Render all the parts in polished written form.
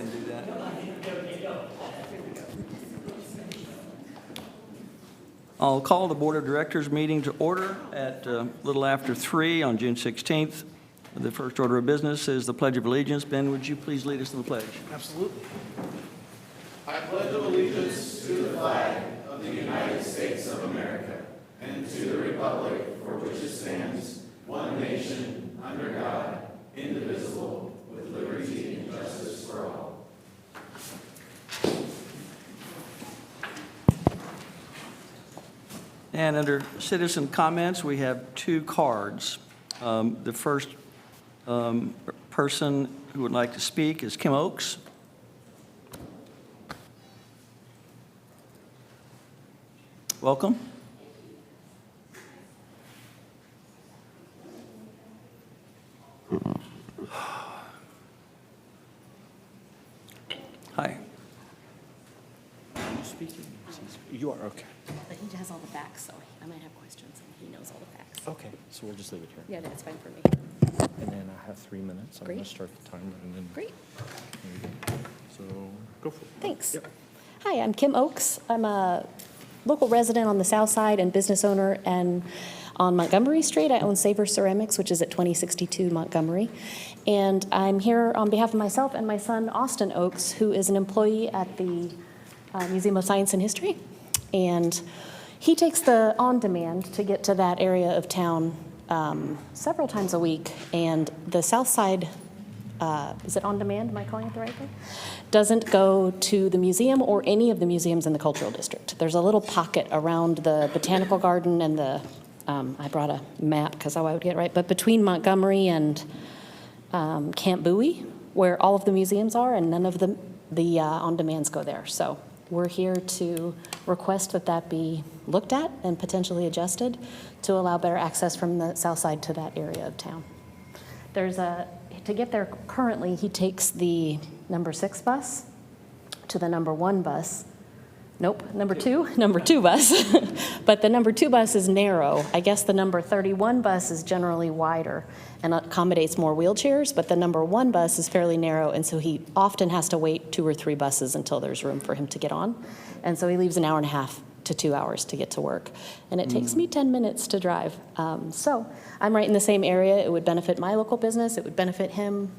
can do that. I'll call the Board of Directors meeting to order at a little after 3 on June 16th. The first order of business is the Pledge of Allegiance. Ben, would you please lead us in the pledge? Absolutely. I pledge allegiance to the flag of the United States of America and to the republic for which it stands, one nation, under God, indivisible, with liberty and justice for all. And under citizen comments, we have 2 cards. The first person who would like to speak is Kim Oakes. Welcome. Hi. Are you speaking? You are, okay. But he has all the facts, so I might have questions, and he knows all the facts. Okay, so we'll just leave it here. Yeah, that's fine for me. And then I have 3 minutes. I'm going to Great. start the timer and then. Great. There you go. So go for it. Thanks. Yep. Hi, I'm Kim Oakes. I'm a local resident on the south side and business owner and on Montgomery Street. I own Savor Ceramics, which is at 2062 Montgomery. And I'm here on behalf of myself and my son, Austin Oakes, who is an employee at the Museum of Science and History. And he takes the on-demand to get to that area of town several times a week. And the south side, is it on-demand? Am I calling it the right thing? Doesn't go to the museum or any of the museums in the cultural district. There's a little pocket around the botanical garden and the, I brought a map because I would get it right, but between Montgomery and Camp Bowie, where all of the museums are, and none of the on-demands go there. So we're here to request that that be looked at and potentially adjusted to allow better access from the south side to that area of town. To get there currently, he takes the number 6 bus to the number 1 bus. Nope, number 2 bus. But the number 2 bus is narrow. I guess the number 31 bus is generally wider and accommodates more wheelchairs, but the number 1 bus is fairly narrow, and so he often has to wait 2 or 3 buses until there's room for him to get on. And so he leaves an hour and a half to 2 hours to get to work. And it takes me 10 minutes to drive. So I'm right in the same area. It would benefit my local business. It would benefit him.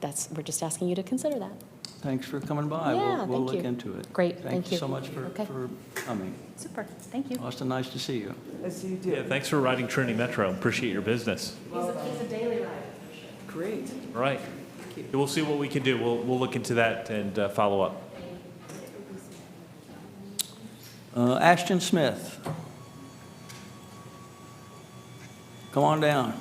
We're just asking you to consider that. Thanks for coming by. Yeah, We'll thank look you. into it. Great, Thank thank you you. so much for Okay. coming. Super, thank you. Austin, nice to see you. Yeah, thanks for riding Trinity Metro. Appreciate your business. He's a daily rider. Great. All right. We'll see what we can do. We'll look into that and follow up. Ashton Smith. Come on down.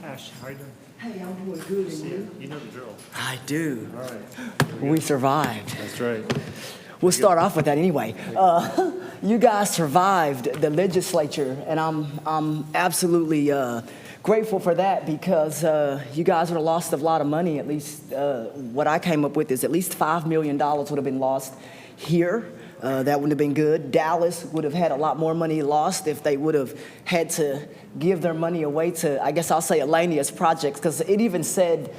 Ash, how are you doing? Hey, I'm doing good, and you? You know the drill. I do. All right. We survived. That's right. We'll start off with that anyway. You guys survived the legislature, and I'm absolutely grateful for that because you guys would have lost a lot of money. At least what I came up with is at least $5 million would have been lost here. That wouldn't have been good. Dallas would have had a lot more money lost if they would have had to give their money away to, I guess I'll say, Elania's projects, because it even said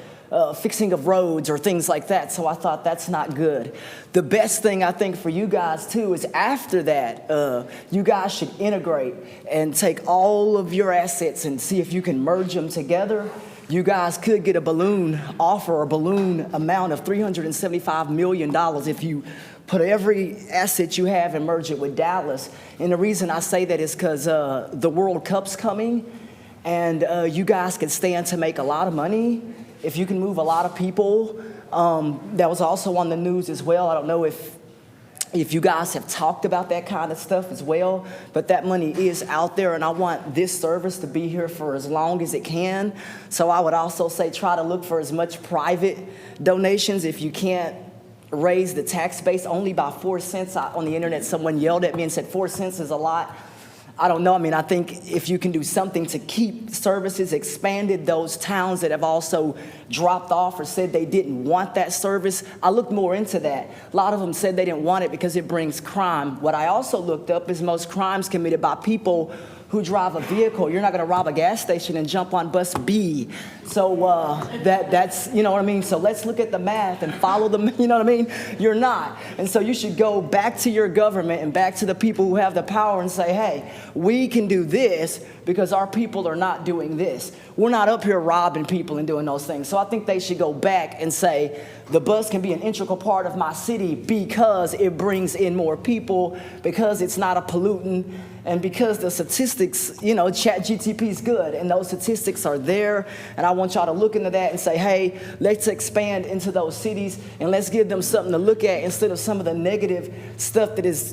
fixing of roads or things like that. So I thought that's not good. The best thing I think for you guys too is after that, you guys should integrate and take all of your assets and see if you can merge them together. You guys could get a balloon offer or balloon amount of $375 million if you put every asset you have and merge it with Dallas. And the reason I say that is because the World Cup's coming, and you guys can stand to make a lot of money if you can move a lot of people. That was also on the news as well. I don't know if you guys have talked about that kind of stuff as well, but that money is out there, and I want this service to be here for as long as it can. So I would also say try to look for as much private donations. If you can't raise the tax base only by 4 cents, on the internet someone yelled at me and said 4 cents is a lot. I don't know. I mean, I think if you can do something to keep services expanded, those towns that have also dropped off or said they didn't want that service, I looked more into that. A lot of them said they didn't want it because it brings crime. What I also looked up is most crimes committed by people who drive a vehicle. You're not going to rob a gas station and jump on bus B. So that's, you know what I mean? So let's look at the math and follow the, you know what I mean? You're not. And so you should go back to your government and back to the people who have the power and say, hey, we can do this because our people are not doing this. We're not up here robbing people and doing those things. So I think they should go back and say, the bus can be an integral part of my city because it brings in more people, because it's not a pollutant, and because the statistics, you know, ChatGPT is good, and those statistics are there. And I want y'all to look into that and say, hey, let's expand into those cities and let's give them something to look at instead of some of the negative stuff that has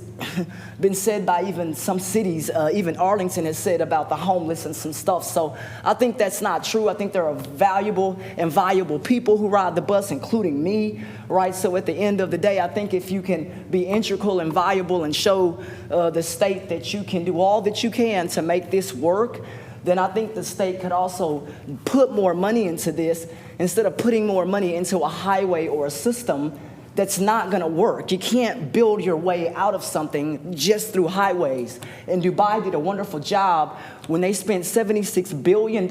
been said by even some cities. Even Arlington has said about the homeless and some stuff. So I think that's not true. I think there are valuable and valuable people who ride the bus, including me, right? So at the end of the day, I think if you can be integral and valuable and show the state that you can do all that you can to make this work, then I think the state could also put more money into this instead of putting more money into a highway or a system that's not going to work. You can't build your way out of something just through highways. And Dubai did a wonderful job when they spent $76 billion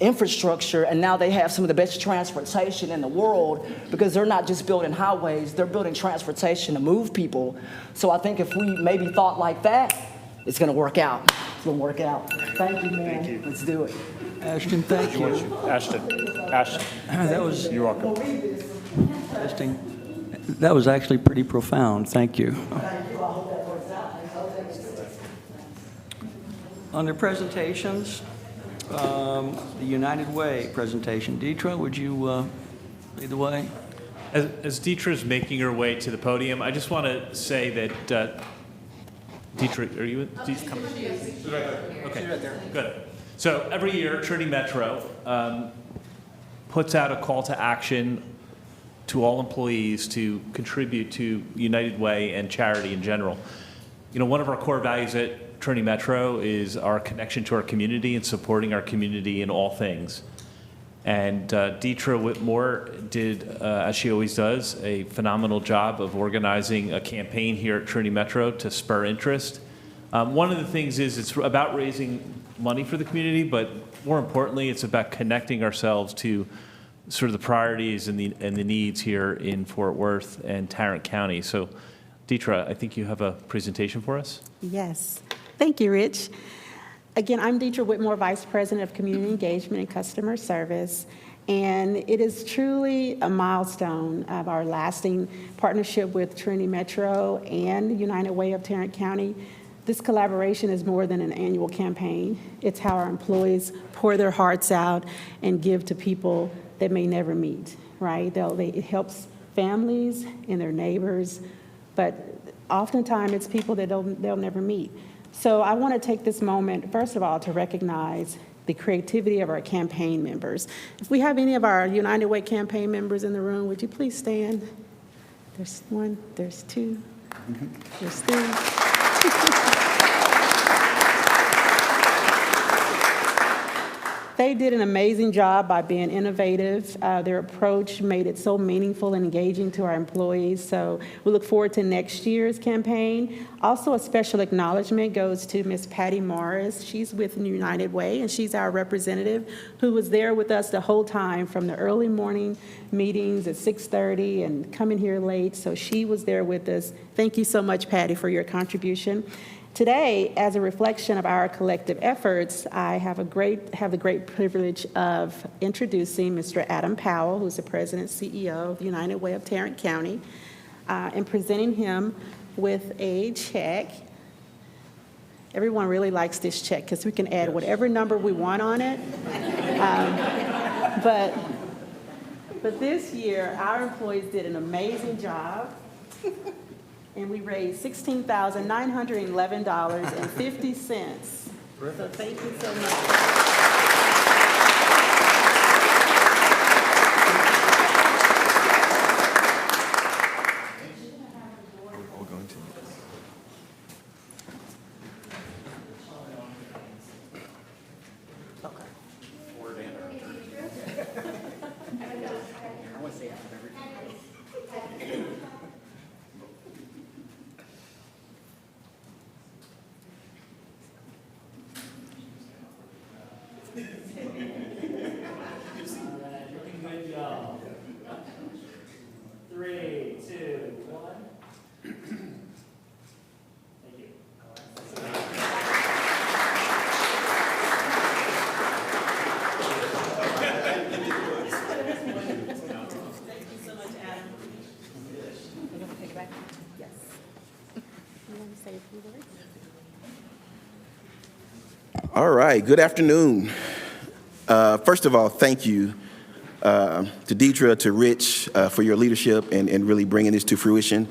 infrastructure, and now they have some of the best transportation in the world because they're not just building highways, they're building transportation to move people. So I think if we maybe thought like that, it's going to work out. It's going to work out. Thank you, man. Thank you. Let's do it. Ashton, thank you. Ashton. That was, You're welcome. Ashton, that was actually pretty profound. Thank you. Thank you. I hope that works out. Under presentations, the United Way presentation. Deetra, would you lead the way? As Deetra's making her way to the podium, I just want to say that, Deetra, are you, coming? She's right there. Okay, she's right there. Good. So every year, Trinity Metro puts out a call to action to all employees to contribute to United Way and charity in general. You know, one of our core values at Trinity Metro is our connection to our community and supporting our community in all things. And Deetra Whitmore did, as she always does, a phenomenal job of organizing a campaign here at Trinity Metro to spur interest. One of the things is it's about raising money for the community, but more importantly, it's about connecting ourselves to sort of the priorities and the needs here in Fort Worth and Tarrant County. So, Deetra, I think you have a presentation for us. Yes. Thank you, Rich. Again, I'm Deetra Whitmore, Vice President of Community Engagement and Customer Service, and it is truly a milestone of our lasting partnership with Trinity Metro and United Way of Tarrant County. This collaboration is more than an annual campaign. It's how our employees pour their hearts out and give to people that may never meet, right? It helps families and their neighbors, but oftentimes it's people that they'll never meet. So I want to take this moment, first of all, to recognize the creativity of our campaign members. If we have any of our United Way campaign members in the room, would you please stand? There's one, there's two, there's three. They did an amazing job by being innovative. Their approach made it so meaningful and engaging to our employees. So we look forward to next year's campaign. Also, a special acknowledgement goes to Miss Patty Morris. She's with United Way, and she's our representative who was there with us the whole time from the early morning meetings at 6:30 and coming here late. So she was there with us. Thank you so much, Patty, for your contribution. Today, as a reflection of our collective efforts, I have the great privilege of introducing Mr. Adam Powell, who's the President and CEO of the United Way of Tarrant County, and presenting him with a check. Everyone really likes this check because we can add whatever number we want on it. But this year, our employees did an amazing job. And we raised $16,911.50. So thank you so much. All right, good afternoon. First of all, thank you to Deidre, to Rich for your leadership and really bringing this to fruition.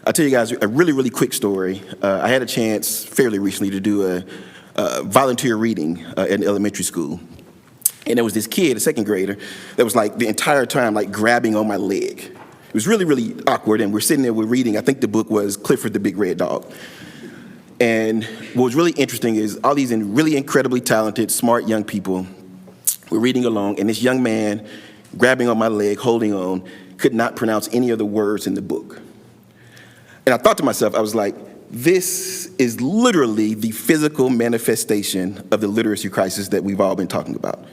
I'll tell you guys a really, really quick story. I had a chance fairly recently to do a volunteer reading in elementary school. And there was this kid, a second grader, that was like the entire time like grabbing on my leg. It was really, really awkward, and we're sitting there, we're reading, I think the book was Clifford the Big Red Dog. And what was really interesting is all these really incredibly talented, smart young people were reading along, and this young man grabbing on my leg, holding on, could not pronounce any of the words in the book. And I thought to myself, I was like, this is literally the physical manifestation of the literacy crisis that we've all been talking about.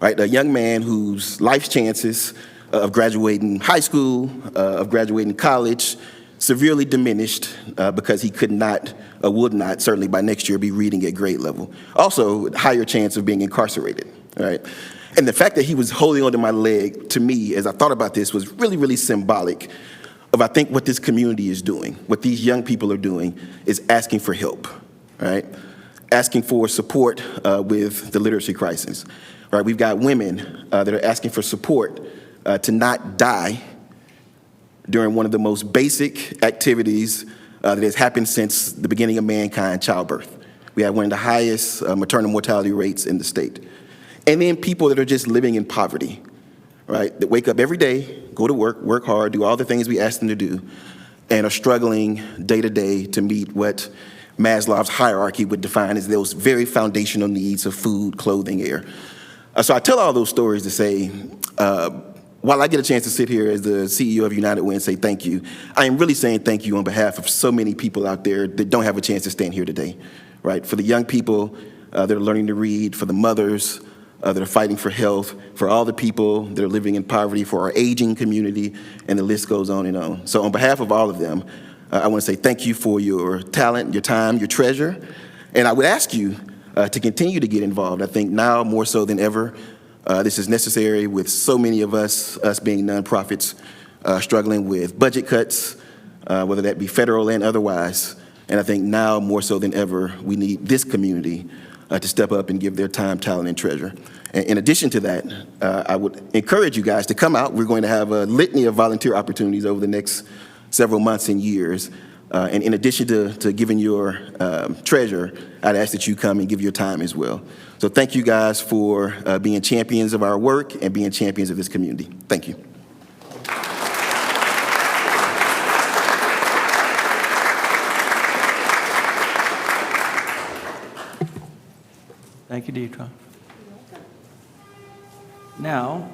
Right? A young man whose life's chances of graduating high school, of graduating college, severely diminished because he could not, would not, certainly by next year, be reading at grade level. Also, higher chance of being incarcerated, right? And the fact that he was holding onto my leg, to me, as I thought about this, was really, really symbolic of, I think, what this community is doing, what these young people are doing, is asking for help, right? Asking for support with the literacy crisis, right? We've got women that are asking for support to not die during one of the most basic activities that has happened since the beginning of mankind, childbirth. We have one of the highest maternal mortality rates in the state. And then people that are just living in poverty, right? That wake up every day, go to work hard, do all the things we ask them to do, and are struggling day to day to meet what Maslow's hierarchy would define as those very foundational needs of food, clothing, air. So I tell all those stories to say, while I get a chance to sit here as the CEO of United Way and say thank you, I am really saying thank you on behalf of so many people out there that don't have a chance to stand here today, right? For the young people that are learning to read, for the mothers that are fighting for health, for all the people that are living in poverty, for our aging community, and the list goes on and on. So on behalf of all of them, I want to say thank you for your talent, your time, your treasure, and I would ask you to continue to get involved. I think now more so than ever, this is necessary with so many of us being nonprofits, struggling with budget cuts, whether that be federal and otherwise. And I think now more so than ever, we need this community to step up and give their time, talent, and treasure. And in addition to that, I would encourage you guys to come out. We're going to have a litany of volunteer opportunities over the next several months and years. And in addition to giving your treasure, I'd ask that you come and give your time as well. So thank you guys for being champions of our work and being champions of this community. Thank you. Thank you, Deidre. Now,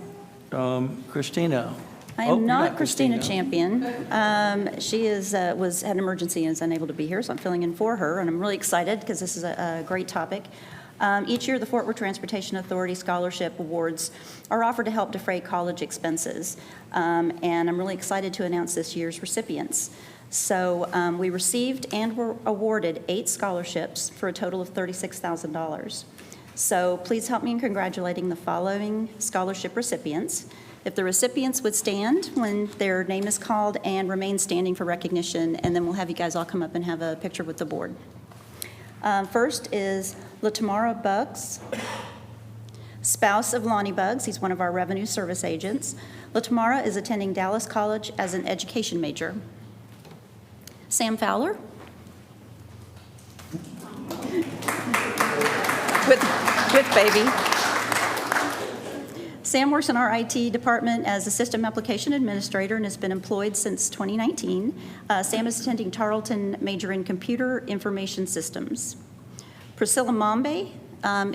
Christina. I Oh, am you're not Christina Christina. Champion. She had an emergency and is unable to be here, so I'm filling in for her, and I'm really excited because this is a great topic. Each year, the Fort Worth Transportation Authority Scholarship Awards are offered to help defray college expenses, and I'm really excited to announce this year's recipients. So we received and were awarded 8 scholarships for a total of $36,000. So please help me in congratulating the following scholarship recipients. If the recipients would stand when their name is called and remain standing for recognition, and then we'll have you guys all come up and have a picture with the board. First is Latamara Buggs, spouse of Lonnie Buggs. He's one of our revenue service agents. Latamara is attending Dallas College as an education major. Sam Fowler. with baby. Sam works in our IT department as a system application administrator and has been employed since 2019. Sam is attending Tarleton, major in computer information systems. Priscilla Mambe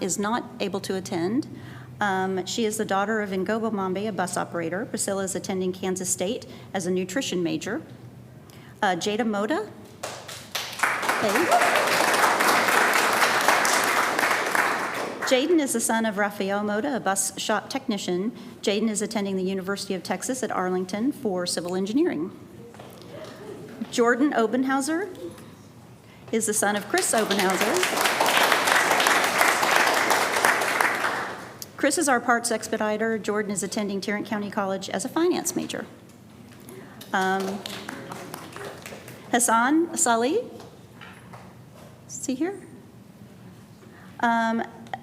is not able to attend. She is the daughter of Ngobo Mambe, a bus operator. Priscilla is attending Kansas State as a nutrition major. Jada Moda. Hey. Jaden is the son of Rafael Moda, a bus shop technician. Jaden is attending the University of Texas at Arlington for civil engineering. Jordan Obenhauser is the son of Chris Obenhauser. Chris is our parts expediter. Jordan is attending Tarrant County College as a finance major. Hassan Salih See here?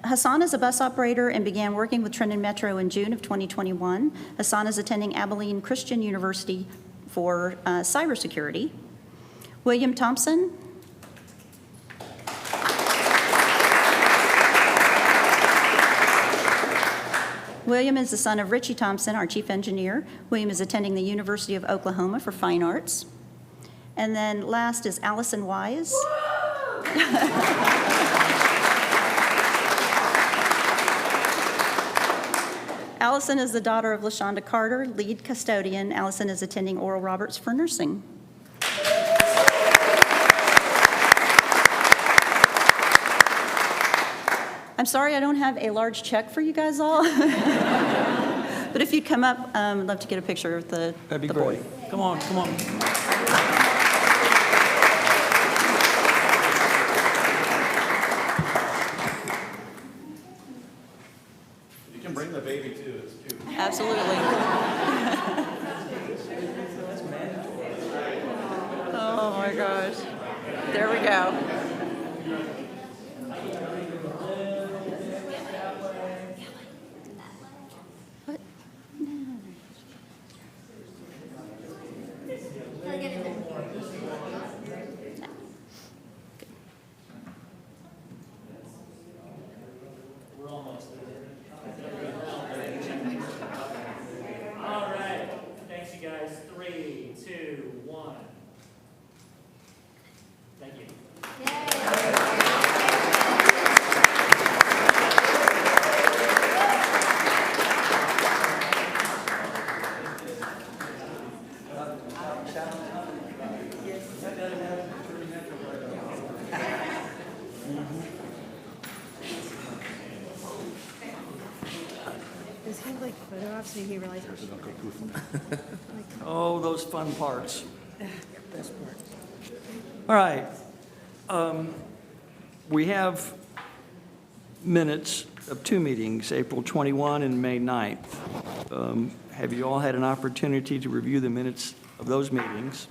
Hassan is a bus operator and began working with Trinity Metro in June of 2021. Hassan is attending Abilene Christian University for cybersecurity. William Thompson. William is the son of Richie Thompson, our chief engineer. William is attending the University of Oklahoma for fine arts. And then last is Allison Wise. Allison is the daughter of LaShonda Carter, lead custodian. Allison is attending Oral Roberts for nursing. I'm sorry I don't have a large check for you guys all. But if you'd come up, I'd love to get a picture of the That'd be the great. boy. Come on, come on. You can bring the baby too, it's cute. Absolutely. Oh my gosh. There we go. What? All right. Thanks, you guys. 3, 2, 1. Thank you. Does he like photo ops? Did he realize? Oh, those fun parts. All right. We have minutes of two meetings, April 21 and May 9th. Have you all had an opportunity to review the minutes of those meetings?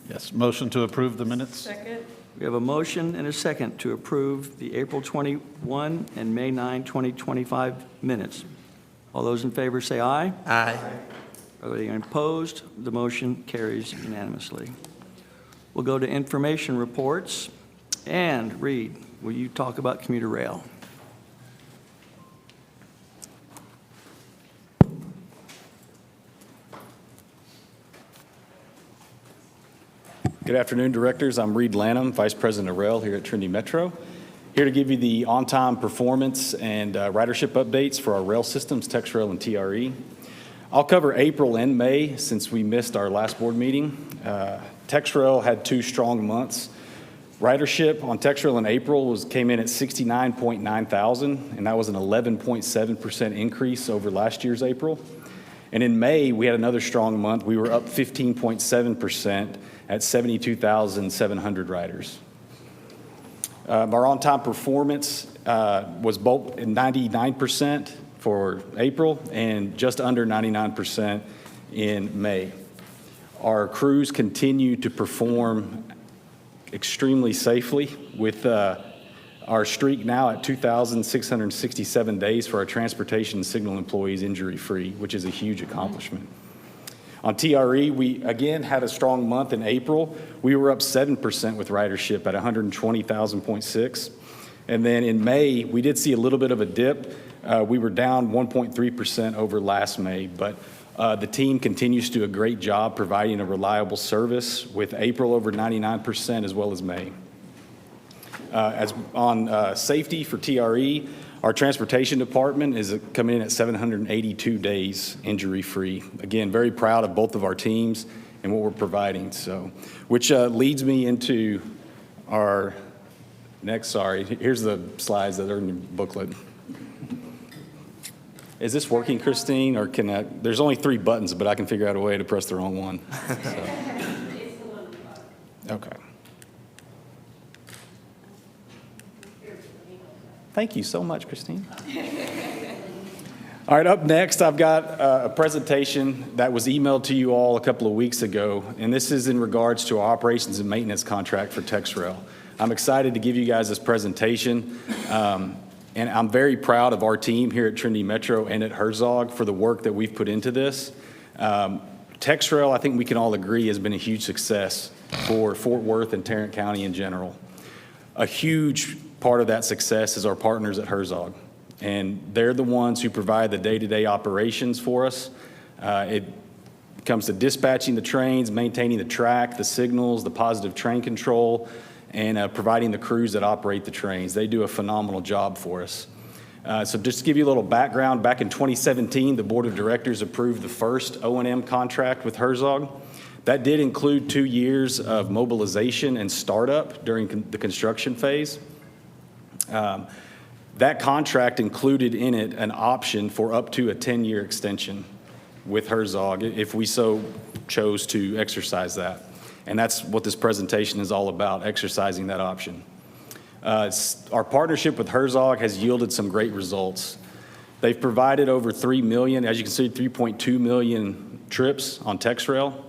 Yes, motion to approve the minutes? Second. We have a motion and a second to approve the April 21 and May 9, 2025 minutes. All those in favor say aye. Aye. Are there any opposed? The motion carries unanimously. We'll go to information reports. And Reed, will you talk about commuter rail? Good afternoon, directors. I'm Reed Lanham, Vice President of Rail here at Trinity Metro. Here to give you the on-time performance and ridership updates for our rail systems, TexRail and TRE. I'll cover April and May since we missed our last board meeting. TexRail had 2 strong months. Ridership on TexRail in April came in at 69.9 thousand, and that was an 11.7% increase over last year's April. And in May, we had another strong month. We were up 15.7% at 72,700 riders. Our on-time performance was both 99% for April and just under 99% in May. Our crews continue to perform extremely safely with our streak now at 2,667 days for our transportation and signal employees injury-free, which is a huge accomplishment. On TRE, we again had a strong month in April. We were up 7% with ridership at 120,000.6. And then in May, we did see a little bit of a dip. We were down 1.3% over last May, but the team continues to do a great job providing a reliable service with April over 99% as well as May. As on safety for TRE, our transportation department is coming in at 782 days injury-free. Again, very proud of both of our teams and what we're providing. So, which leads me into our next, here's the slides that are in your booklet. Is this working, Christine, or can I, there's only 3 buttons, but I can figure out a way to press the wrong one. So. Okay. Thank you so much, Christine. All right, up next, I've got a presentation that was emailed to you all a couple of weeks ago, and this is in regards to our operations and maintenance contract for TexRail. I'm excited to give you guys this presentation. And I'm very proud of our team here at Trinity Metro and at Herzog for the work that we've put into this. TexRail, I think we can all agree, has been a huge success for Fort Worth and Tarrant County in general. A huge part of that success is our partners at Herzog. And they're the ones who provide the day-to-day operations for us. It comes to dispatching the trains, maintaining the track, the signals, the positive train control, and providing the crews that operate the trains. They do a phenomenal job for us. So just to give you a little background, back in 2017, the Board of Directors approved the first O&M contract with Herzog. That did include 2 years of mobilization and startup during the construction phase. That contract included in it an option for up to a 10-year extension with Herzog if we so chose to exercise that. And that's what this presentation is all about, exercising that option. Our partnership with Herzog has yielded some great results. They've provided over 3 million, as you can see, 3.2 million trips on TexRail.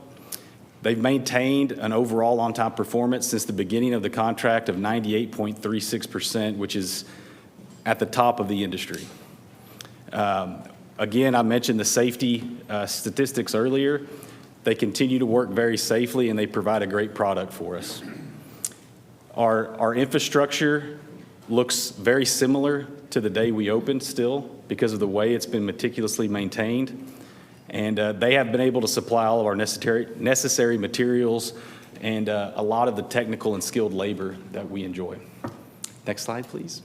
They've maintained an overall on-time performance since the beginning of the contract of 98.36%, which is at the top of the industry. Again, I mentioned the safety statistics earlier. They continue to work very safely, and they provide a great product for us. Our infrastructure looks very similar to the day we opened still because of the way it's been meticulously maintained. And they have been able to supply all of our necessary materials and a lot of the technical and skilled labor that we enjoy. Next slide, please.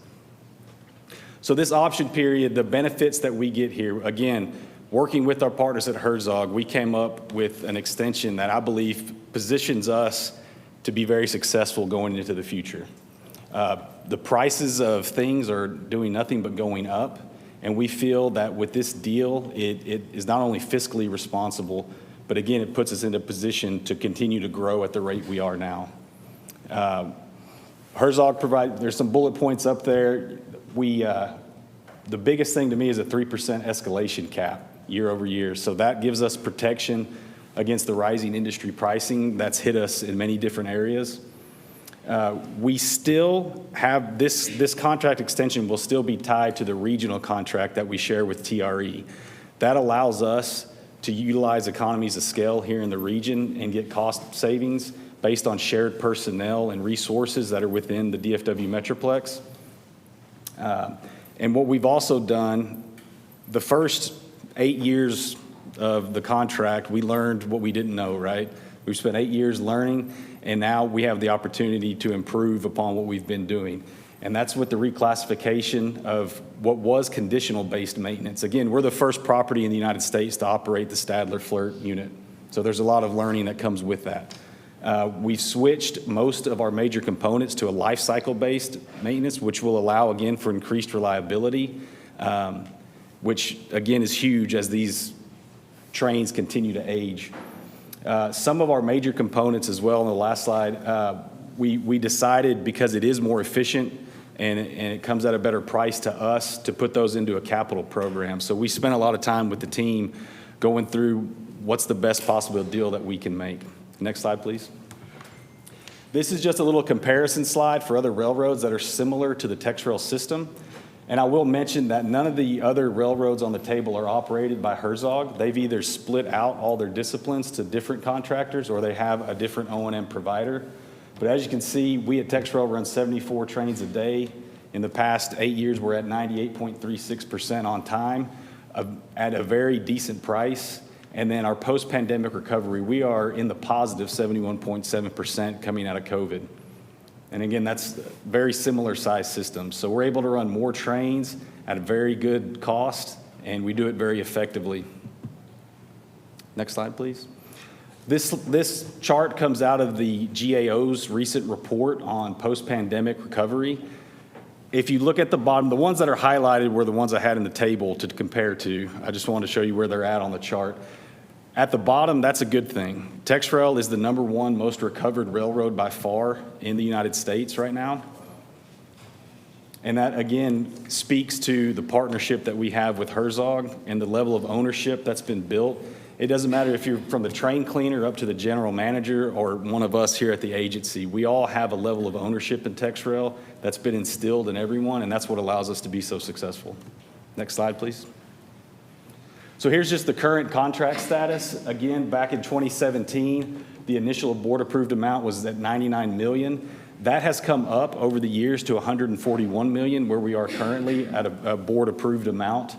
So this option period, the benefits that we get here, again, working with our partners at Herzog, we came up with an extension that I believe positions us to be very successful going into the future. The prices of things are doing nothing but going up, and we feel that with this deal, it is not only fiscally responsible, but again, it puts us in a position to continue to grow at the rate we are now. Herzog there's some bullet points up there. The biggest thing to me is a 3% escalation cap year over year. So that gives us protection against the rising industry pricing that's hit us in many different areas. We still have this contract extension will still be tied to the regional contract that we share with TRE. That allows us to utilize economies of scale here in the region and get cost savings based on shared personnel and resources that are within the DFW Metroplex. And what we've also done, the first 8 years of the contract, we learned what we didn't know, right? We've spent 8 years learning, and now we have the opportunity to improve upon what we've been doing. And that's with the reclassification of what was conditional-based maintenance. Again, we're the first property in the United States to operate the Stadler-Flirt unit. So there's a lot of learning that comes with that. We've switched most of our major components to a life cycle-based maintenance, which will allow, again, for increased reliability, which, again, is huge as these trains continue to age. Some of our major components as well, on the last slide, we decided because it is more efficient and it comes at a better price to us to put those into a capital program. So we spent a lot of time with the team going through what's the best possible deal that we can make. Next slide, please. This is just a little comparison slide for other railroads that are similar to the TexRail system. And I will mention that none of the other railroads on the table are operated by Herzog. They've either split out all their disciplines to different contractors or they have a different O&M provider. But as you can see, we at TexRail run 74 trains a day. In the past 8 years, we're at 98.36% on time at a very decent price. And then our post-pandemic recovery, we are in the positive 71.7% coming out of COVID. And again, that's very similar size systems. So we're able to run more trains at a very good cost, and we do it very effectively. Next slide, please. This chart comes out of the GAO's recent report on post-pandemic recovery. If you look at the bottom, the ones that are highlighted were the ones I had in the table to compare to. I just wanted to show you where they're at on the chart. At the bottom, that's a good thing. TexRail is the #1 most recovered railroad by far in the United States right now. And that, again, speaks to the partnership that we have with Herzog and the level of ownership that's been built It doesn't matter if you're from the train cleaner up to the general manager or one of us here at the agency. We all have a level of ownership in TexRail that's been instilled in everyone, and that's what allows us to be so successful. Next slide, please. So here's just the current contract status. Again, back in 2017, the initial board-approved amount was at $99 million. That has come up over the years to $141 million, where we are currently at a board-approved amount.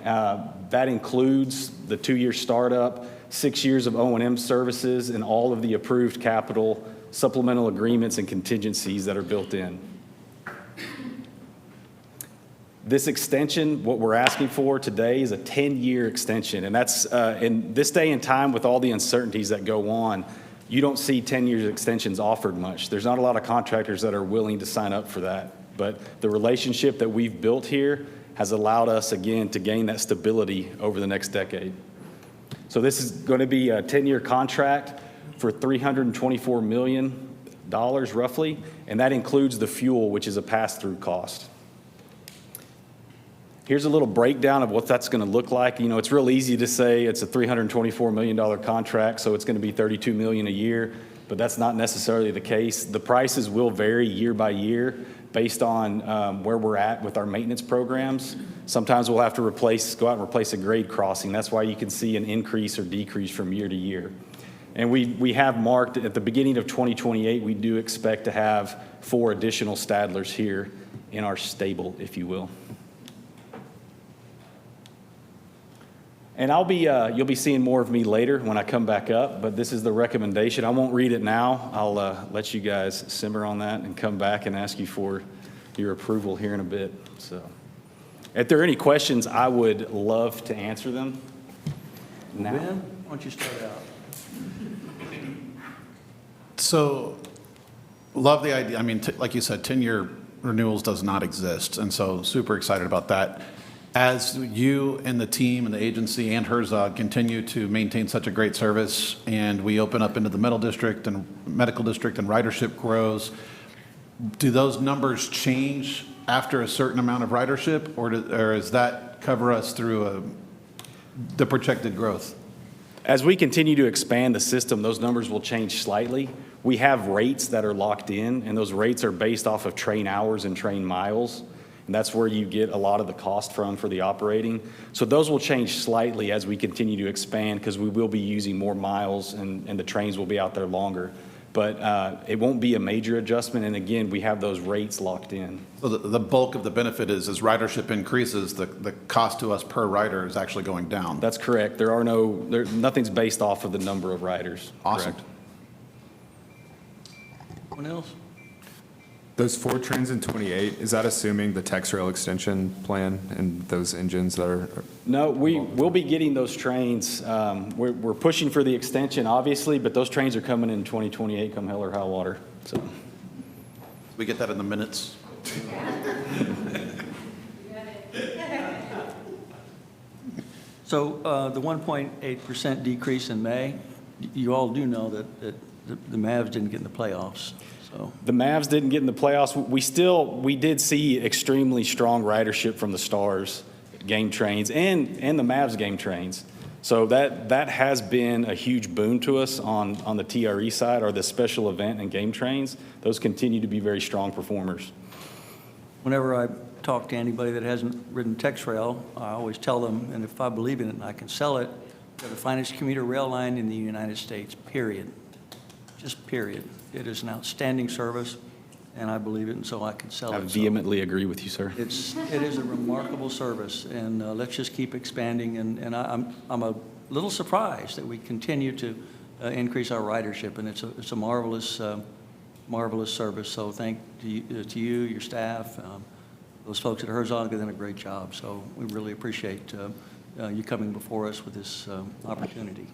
That includes the 2-year startup, 6 years of O&M services, and all of the approved capital, supplemental agreements, and contingencies that are built in. This extension, what we're asking for today is a 10-year extension, and that's in this day and time with all the uncertainties that go on, you don't see 10-year extensions offered much. There's not a lot of contractors that are willing to sign up for that, but the relationship that we've built here has allowed us, again, to gain that stability over the next decade. So this is going to be a 10-year contract for $324 million roughly, and that includes the fuel, which is a pass-through cost. Here's a little breakdown of what that's going to look like. You know, it's real easy to say it's a $324 million contract, so it's going to be $32 million a year, but that's not necessarily the case. The prices will vary year by year based on where we're at with our maintenance programs. Sometimes we'll have to go out and replace a grade crossing. That's why you can see an increase or decrease from year to year. And we have marked at the beginning of 2028, we do expect to have 4 additional Stadlers here in our stable, if you will. And you'll be seeing more of me later when I come back up, but this is the recommendation. I won't read it now. I'll let you guys simmer on that and come back and ask you for your approval here in a bit. So, if there are any questions, I would love to answer them now. Ben, why don't you start out? So, love the idea. I mean, like you said, 10-year renewals does not exist, and so super excited about that. As you and the team and the agency and Herzog continue to maintain such a great service, and we open up into the medical district and ridership grows, do those numbers change after a certain amount of ridership, or does that cover us through the projected growth? As we continue to expand the system, those numbers will change slightly. We have rates that are locked in, and those rates are based off of train hours and train miles. And that's where you get a lot of the cost from for the operating. So those will change slightly as we continue to expand because we will be using more miles and the trains will be out there longer. But it won't be a major adjustment. And again, we have those rates locked in. So the bulk of the benefit is as ridership increases, the cost to us per rider is actually going down. That's correct. Nothing's based off of the number of riders. Awesome. Correct. Anyone else? Those 4 trains in 28, is that assuming the TexRail extension plan and those engines that are? No, we'll be getting those trains. We're pushing for the extension, obviously, but those trains are coming in 2028, come hell or high water. So We get that in the minutes. So the 1.8% decrease in May, you all do know that the Mavs didn't get in the playoffs. So the Mavs didn't get in the playoffs. We did see extremely strong ridership from the Stars game trains and the Mavs game trains. So that has been a huge boon to us on the TRE side, or the special event and game trains. Those continue to be very strong performers. whenever I talk to anybody that hasn't ridden TexRail, I always tell them, and if I believe in it and I can sell it, they're the finest commuter rail line in the United States, period. Just period. It is an outstanding service, and I believe it, and so I can sell it. I vehemently agree with you, sir. It is a remarkable service, and let's just keep expanding. And I'm a little surprised that we continue to increase our ridership, and it's a marvelous marvelous service. So thank to you, your staff, those folks at Herzog have done a great job. So we really appreciate you coming before us with this opportunity.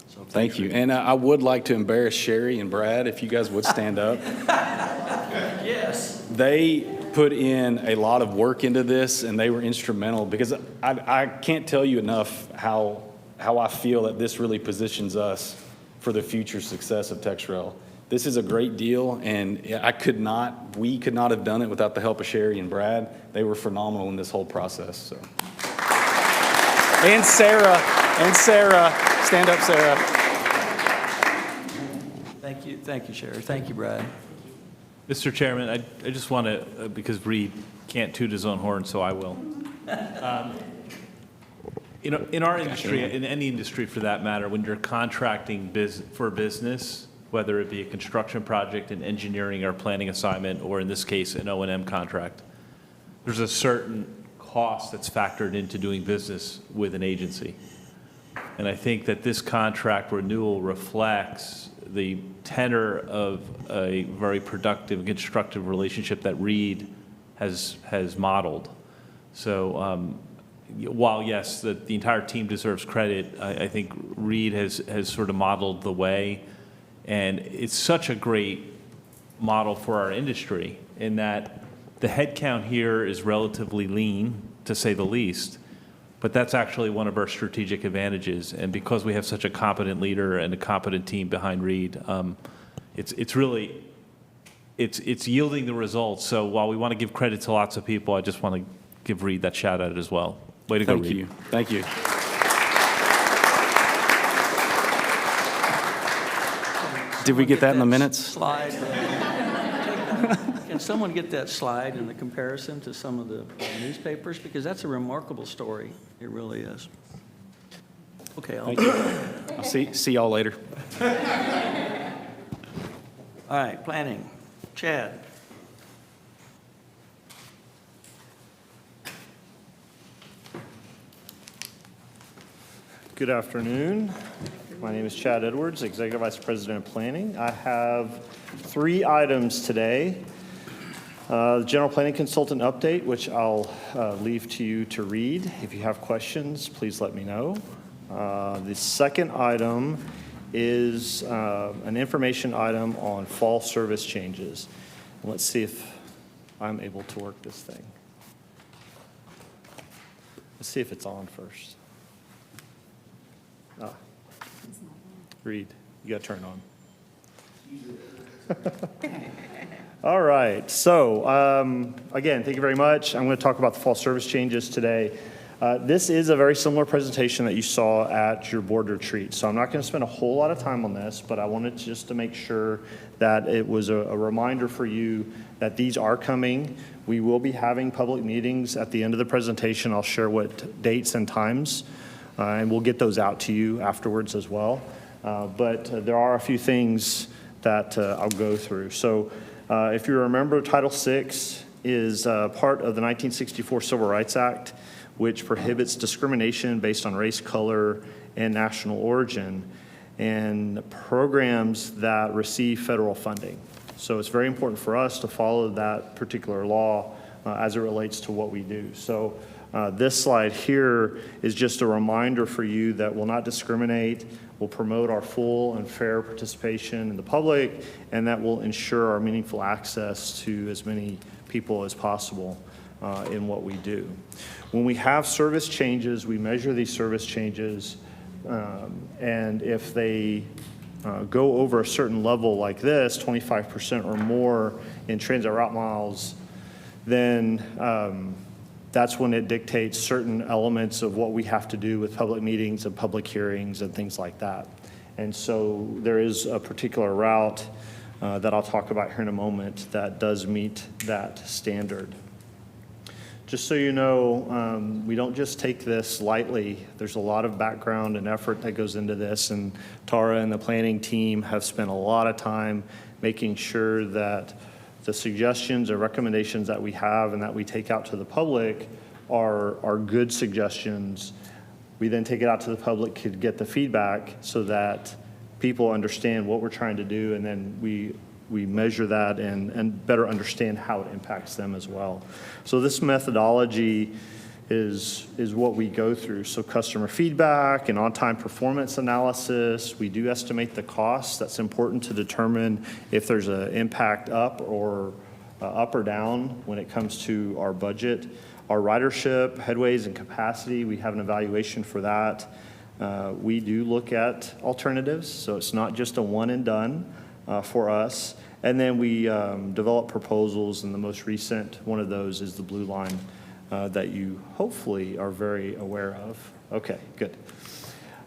So Thank you. And I would like to embarrass Sherry and Brad, if you guys would stand up. Yes. They put in a lot of work into this, and they were instrumental, because I can't tell you enough how I feel that this really positions us for the future success of TexRail. This is a great deal, and we could not have done it without the help of Sherry and Brad. They were phenomenal in this whole process. So. And Sarah And Sarah. Stand up, Sarah. Thank you, Sherry. Thank you, Brad. Mr. Chairman, I just want to, because Reed can't toot his own horn, so I will. In our industry, in any industry for that matter, when you're contracting for business, whether it be a construction project, an engineering or planning assignment, or in this case, an O&M contract, there's a certain cost that's factored into doing business with an agency. And I think that this contract renewal reflects the tenor of a very productive and constructive relationship that Reed has modeled. So while, yes, the entire team deserves credit, I think Reed has sort of modeled the way. And it's such a great model for our industry in that the headcount here is relatively lean, to say the least. But that's actually one of our strategic advantages. And because we have such a competent leader and a competent team behind Reed, it's really yielding the results. So while we want to give credit to lots of people, I just want to give Reed that shout out as well. Way to go, Reed. Thank you. Did we get that in the minutes? Slide. Can someone get that slide in the comparison to some of the newspapers? Because that's a remarkable story. It really is. Okay. Thank you. I'll see y'all later. All right, planning. Chad. Good afternoon. My name is Chad Edwards, Executive Vice President of Planning. I have 3 items today. The General Planning Consultant update, which I'll leave to you to read. If you have questions, please let me know. The second item is an information item on fall service changes. Let's see if I'm able to work this thing. Let's see if it's on first. Reed, you got to turn on. All right. So, again, thank you very much. I'm going to talk about the fall service changes today. This is a very similar presentation that you saw at your board retreat. So I'm not going to spend a whole lot of time on this, but I wanted just to make sure that it was a reminder for you that these are coming. We will be having public meetings at the end of the presentation. I'll share what dates and times, and we'll get those out to you afterwards as well. But there are a few things that I'll go through. So if you remember, Title VI is part of the 1964 Civil Rights Act, which prohibits discrimination based on race, color, and national origin, and programs that receive federal funding. So it's very important for us to follow that particular law as it relates to what we do. So this slide here is just a reminder for you that we'll not discriminate, we'll promote our full and fair participation in the public, and that will ensure our meaningful access to as many people as possible in what we do. When we have service changes, we measure these service changes, and if they go over a certain level like this, 25% or more in transit route miles, then that's when it dictates certain elements of what we have to do with public meetings and public hearings and things like that. And so there is a particular route that I'll talk about here in a moment that does meet that standard. Just so you know, we don't just take this lightly. There's a lot of background and effort that goes into this, and Tara and the planning team have spent a lot of time making sure that the suggestions or recommendations that we have and that we take out to the public are good suggestions. We then take it out to the public to get the feedback so that people understand what we're trying to do, and then we measure that and better understand how it impacts them as well. So this methodology is what we go through. So customer feedback and on-time performance analysis. We do estimate the costs. That's important to determine if there's an impact up or down when it comes to our budget. Our ridership, headways, and capacity, we have an evaluation for that. We do look at alternatives, so it's not just a one and done for us. And then we develop proposals, and the most recent one of those is the Blue Line that you hopefully are very aware of. Okay, good.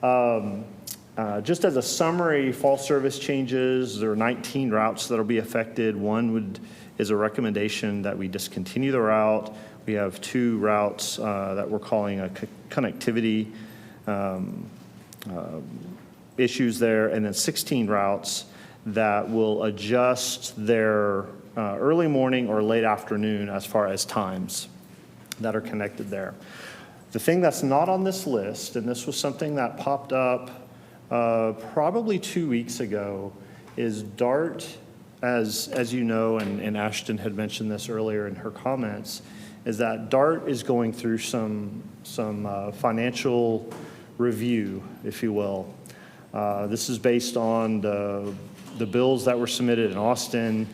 Just as a summary, fall service changes, there are 19 routes that'll be affected. One is a recommendation that we discontinue the route. We have 2 routes that we're calling a connectivity issues there, and then 16 routes that will adjust their early morning or late afternoon as far as times that are connected there. The thing that's not on this list, and this was something that popped up probably 2 weeks ago, is DART, as you know, and Ashton had mentioned this earlier in her comments, is that DART is going through some financial review, if you will. This is based on the bills that were submitted in Austin,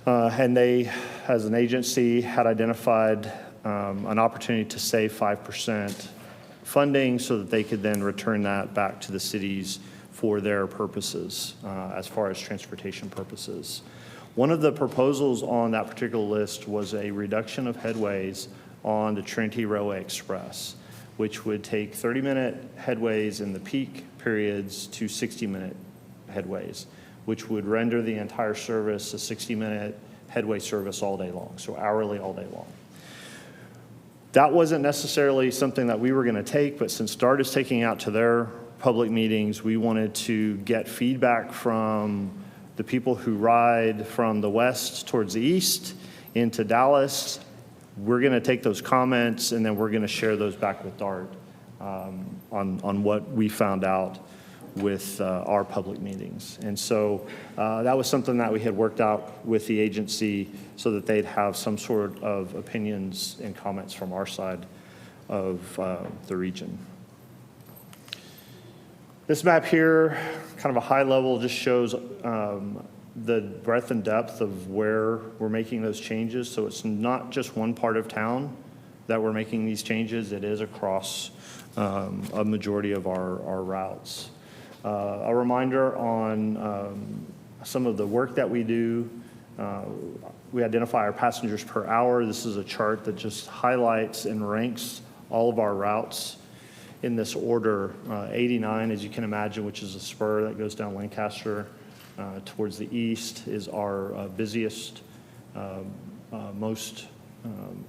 and they, as an agency, had identified an opportunity to save 5% funding so that they could then return that back to the cities for their purposes, as far as transportation purposes. One of the proposals on that particular list was a reduction of headways on the Trinity Railway Express, which would take 30-minute headways in the peak periods to 60-minute headways, which would render the entire service a 60-minute headway service all day long, so hourly all day long. That wasn't necessarily something that we were going to take, but since DART is taking out to their public meetings, we wanted to get feedback from the people who ride from the west towards the east into Dallas. We're going to take those comments, and then we're going to share those back with DART on what we found out with our public meetings. And so that was something that we had worked out with the agency so that they'd have some sort of opinions and comments from our side of the region. This map here, kind of a high level, just shows the breadth and depth of where we're making those changes. So it's not just one part of town that we're making these changes. It is across a majority of our routes. A reminder on some of the work that we do. We identify our passengers per hour. This is a chart that just highlights and ranks all of our routes in this order. 89, as you can imagine, which is a spur that goes down Lancaster towards the east, is our busiest, most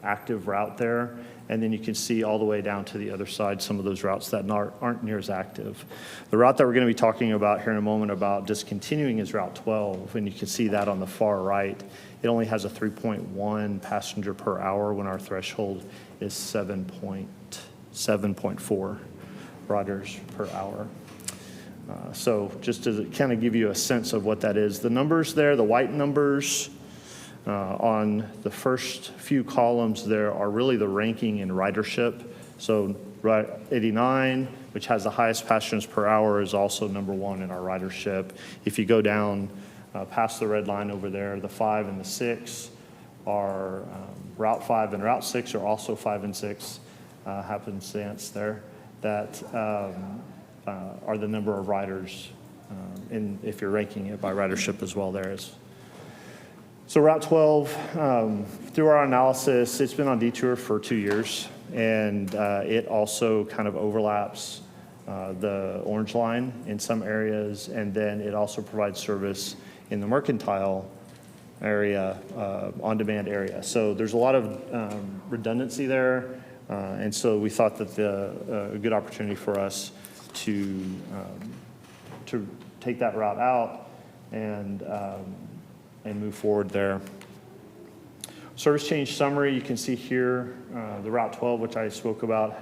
active route there. And then you can see all the way down to the other side some of those routes that aren't near as active. The route that we're going to be talking about here in a moment about discontinuing is Route 12, and you can see that on the far right. It only has a 3.1 passenger per hour when our threshold is 7.4 riders per hour. So just to kind of give you a sense of what that is. The numbers there, the white numbers, on the first few columns there are really the ranking in ridership. So Route 89, which has the highest passengers per hour, is also number 1 in our ridership. If you go down past the red line over there, the 5 and the 6 are Route 5 and Route 6 are also 5 and 6 happenstance there that are the number of riders, if you're ranking it by ridership as well there is. So Route 12, through our analysis, it's been on detour for 2 years, and it also kind of overlaps the Orange Line in some areas, and then it also provides service in the Mercantile area, on-demand area. So there's a lot of redundancy there, and so we thought that a good opportunity for us to take that route out and move forward there. Service change summary, you can see here the Route 12, which I spoke about,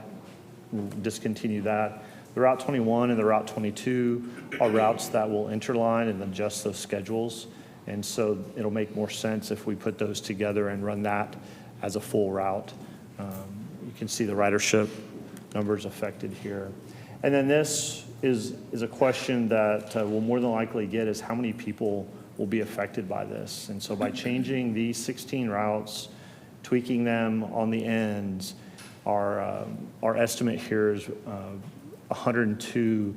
we'll discontinue that. The Route 21 and the Route 22 are routes that will interline and adjust those schedules. And so it'll make more sense if we put those together and run that as a full route. You can see the ridership numbers affected here. And then this is a question that we'll more than likely get is how many people will be affected by this. And so by changing these 16 routes, tweaking them on the ends, our estimate here is 102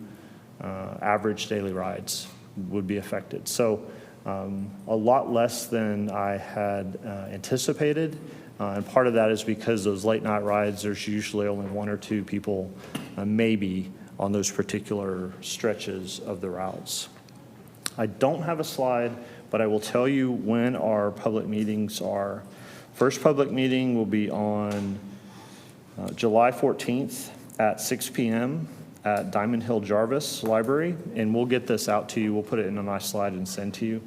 average daily rides would be affected. So a lot less than I had anticipated. And part of that is because those late night rides, there's usually only 1 or 2 people maybe on those particular stretches of the routes. I don't have a slide, but I will tell you when our public meetings are. First public meeting will be on July 14th at 6 p.m. at Diamond Hill Jarvis Library, and we'll get this out to you. We'll put it in a nice slide and send to you,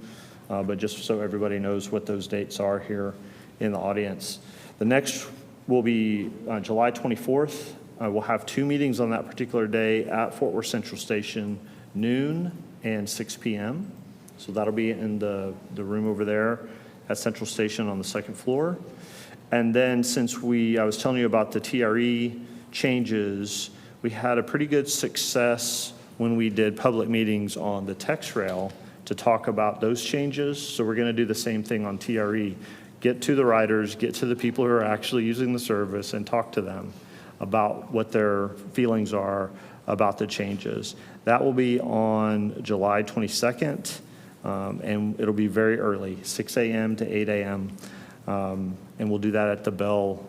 but just so everybody knows what those dates are here in the audience. The next will be July 24th. We'll have 2 meetings on that particular day at Fort Worth Central Station, noon and 6 p.m. So that'll be in the room over there at Central Station on the 2nd floor. And then since I was telling you about the TRE changes, we had a pretty good success when we did public meetings on the TexRail to talk about those changes. So we're going to do the same thing on TRE. Get to the riders, get to the people who are actually using the service and talk to them about what their feelings are about the changes. That will be on July 22nd, and it'll be very early, 6 a.m. to 8 a.m. And we'll do that at the Bell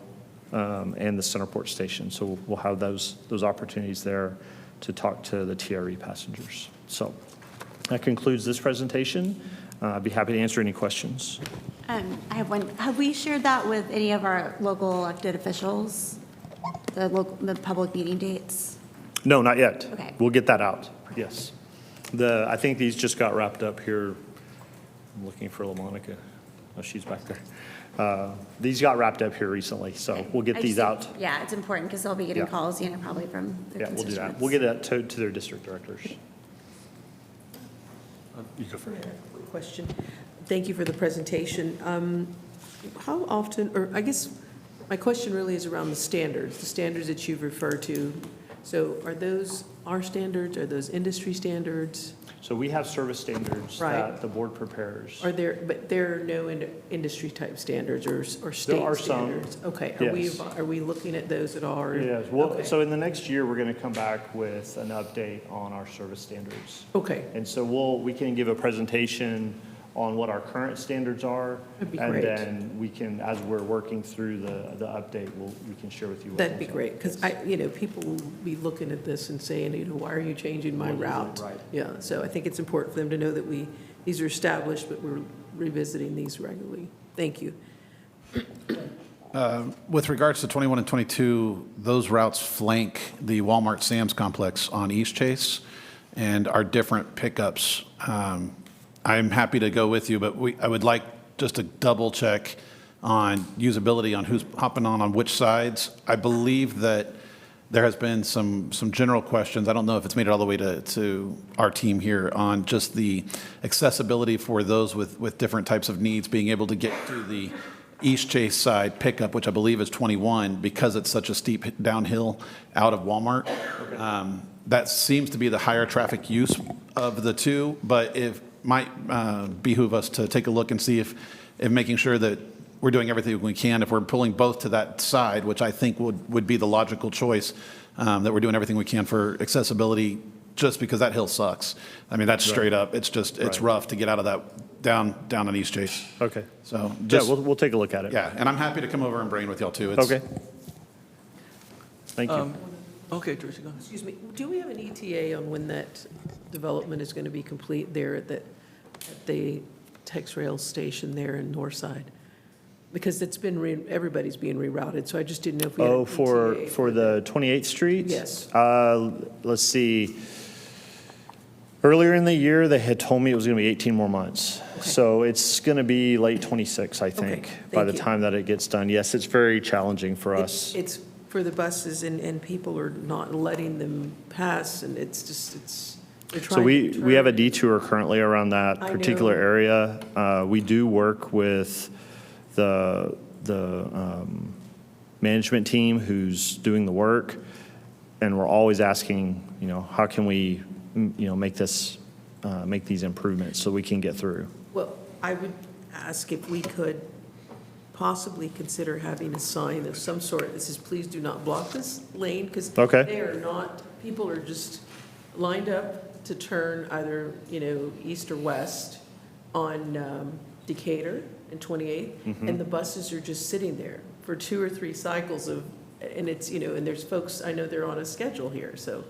and the Centerport station. So we'll have those opportunities there to talk to the TRE passengers. So that concludes this presentation. I'd be happy to answer any questions. I have one. Have we shared that with any of our local elected officials? The public meeting dates? No, not yet. Okay. We'll get that out. Yes. I think these just got wrapped up here. I'm looking for LaMonica. Oh, she's back there. These got wrapped up here recently, so we'll get these out. Yeah, it's important because they'll be getting Yeah. calls, probably from their Yeah, we'll do that. constituents. We'll get that to their district directors. You go first. Quick question. Thank you for the presentation. How often, or I guess my question really is around the standards that you've referred to. So are those our standards? Are those industry standards? So we have service standards Right. that the board prepares. But there are no industry type standards or state are some. standards? Okay, Yes. are we looking at those at all? or- Yes, well, Okay. so in the next year, we're going to come back with an update on our service standards. Okay, And so we can give a presentation on what our current standards are. That'd be great. And then we can, as we're working through the update, we can share with you. what that'd be those are. great, because people will be looking at this and saying, why are you changing my What is it? route? Right. Yeah, so I think it's important for them to know that these are established, but we're revisiting these regularly. Thank you. With regards to 21 and 22, those routes flank the Walmart Sam's complex on East Chase and are different pickups. I'm happy to go with you, but I would like just to double check on usability, on who's hopping on which sides. I believe that there has been some general questions. I don't know if it's made it all the way to our team here on just the accessibility for those with different types of needs, being able to get to the East Chase side pickup, which I believe is 21, because it's such a steep downhill out of Walmart. That seems to be the higher traffic use of the two, but it might behoove us to take a look and see if making sure that we're doing everything we can, if we're pulling both to that side, which I think would be the logical choice, that we're doing everything we can for accessibility, just because that hill sucks. I mean, that's straight up. It's just, it's Right. rough to get out of that, down on East Chase. Okay. So Yeah, just, we'll take a look at it. yeah, and I'm happy to come over and brain with y'all too. It's- Okay. Thank you. Okay, Teresa, go ahead. Excuse me, do we have an ETA on when that development is going to be complete there at the TexRail station there in Northside? Because it's been, everybody's being rerouted, so I just didn't know if we had an Oh, ETA. for the 28th Street? Yes. Let's see. Earlier in the year, they had told me it was going to be 18 more months. So it's going to be late 26, I think, by thank the you. time that it gets done. Yes, it's very challenging for us. It's for the buses, and people are not letting them pass, and it's just, they're trying So to turn. we have a detour currently around that I particular know. area. We do work with the management team who's doing the work, and we're always asking, how can we, make these improvements so we can get through. Well, I would ask if we could possibly consider having a sign of some sort that says, please do not block this lane, because Okay. they are not, people are just lined up to turn either, east or west on Decatur and 28th, and the buses are just sitting there for 2 or 3 cycles and it's, and there's folks, I know they're on a schedule here, so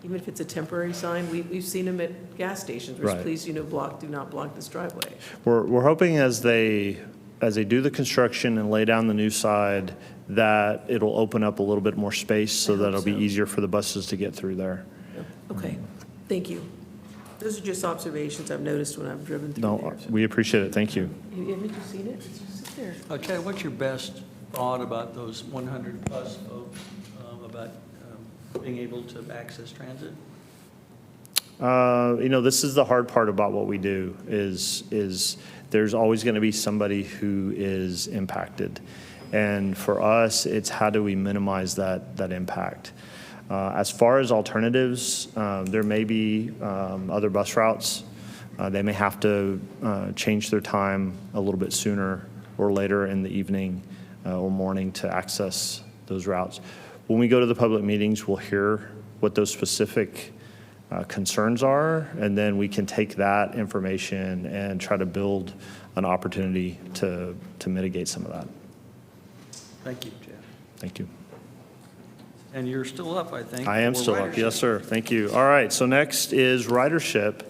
even if it's a temporary sign, we've seen them at gas stations, where Right. please, do not block this driveway. We're hoping as they do the construction and lay down the new side, that it'll open up a little bit more space so that it'll be easier for the buses to get through there. Okay, thank you. Those are just observations I've noticed when I've driven through No, there. we appreciate it. Thank you. Haven't you seen it? It's just there. Chad, what's your best thought about those 100-plus folks, about being able to access transit? This is the hard part about what we do is there's always going to be somebody who is impacted. And for us, it's how do we minimize that impact? As far as alternatives, there may be other bus routes. They may have to change their time a little bit sooner or later in the evening or morning to access those routes. When we go to the public meetings, we'll hear what those specific concerns are, and then we can take that information and try to build an opportunity to mitigate some of that. Thank you, Chad. Thank you. And you're still up, I think. I am for still up. ridership. Yes, sir. Thank you. All right, so next is ridership.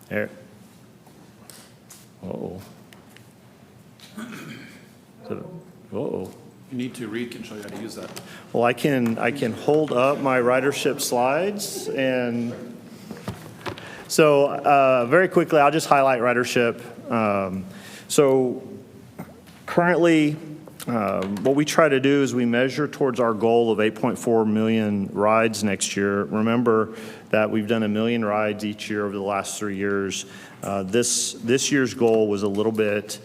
There. Uh-oh. Uh-oh. You need to, Reed can show you how to use that. Well, I can hold up my ridership slides, and so very quickly, I'll just highlight ridership. So currently, what we try to do is we measure towards our goal of 8.4 million rides next year. Remember that we've done 1 million rides each year over the last 3 years. This year's goal was a little bit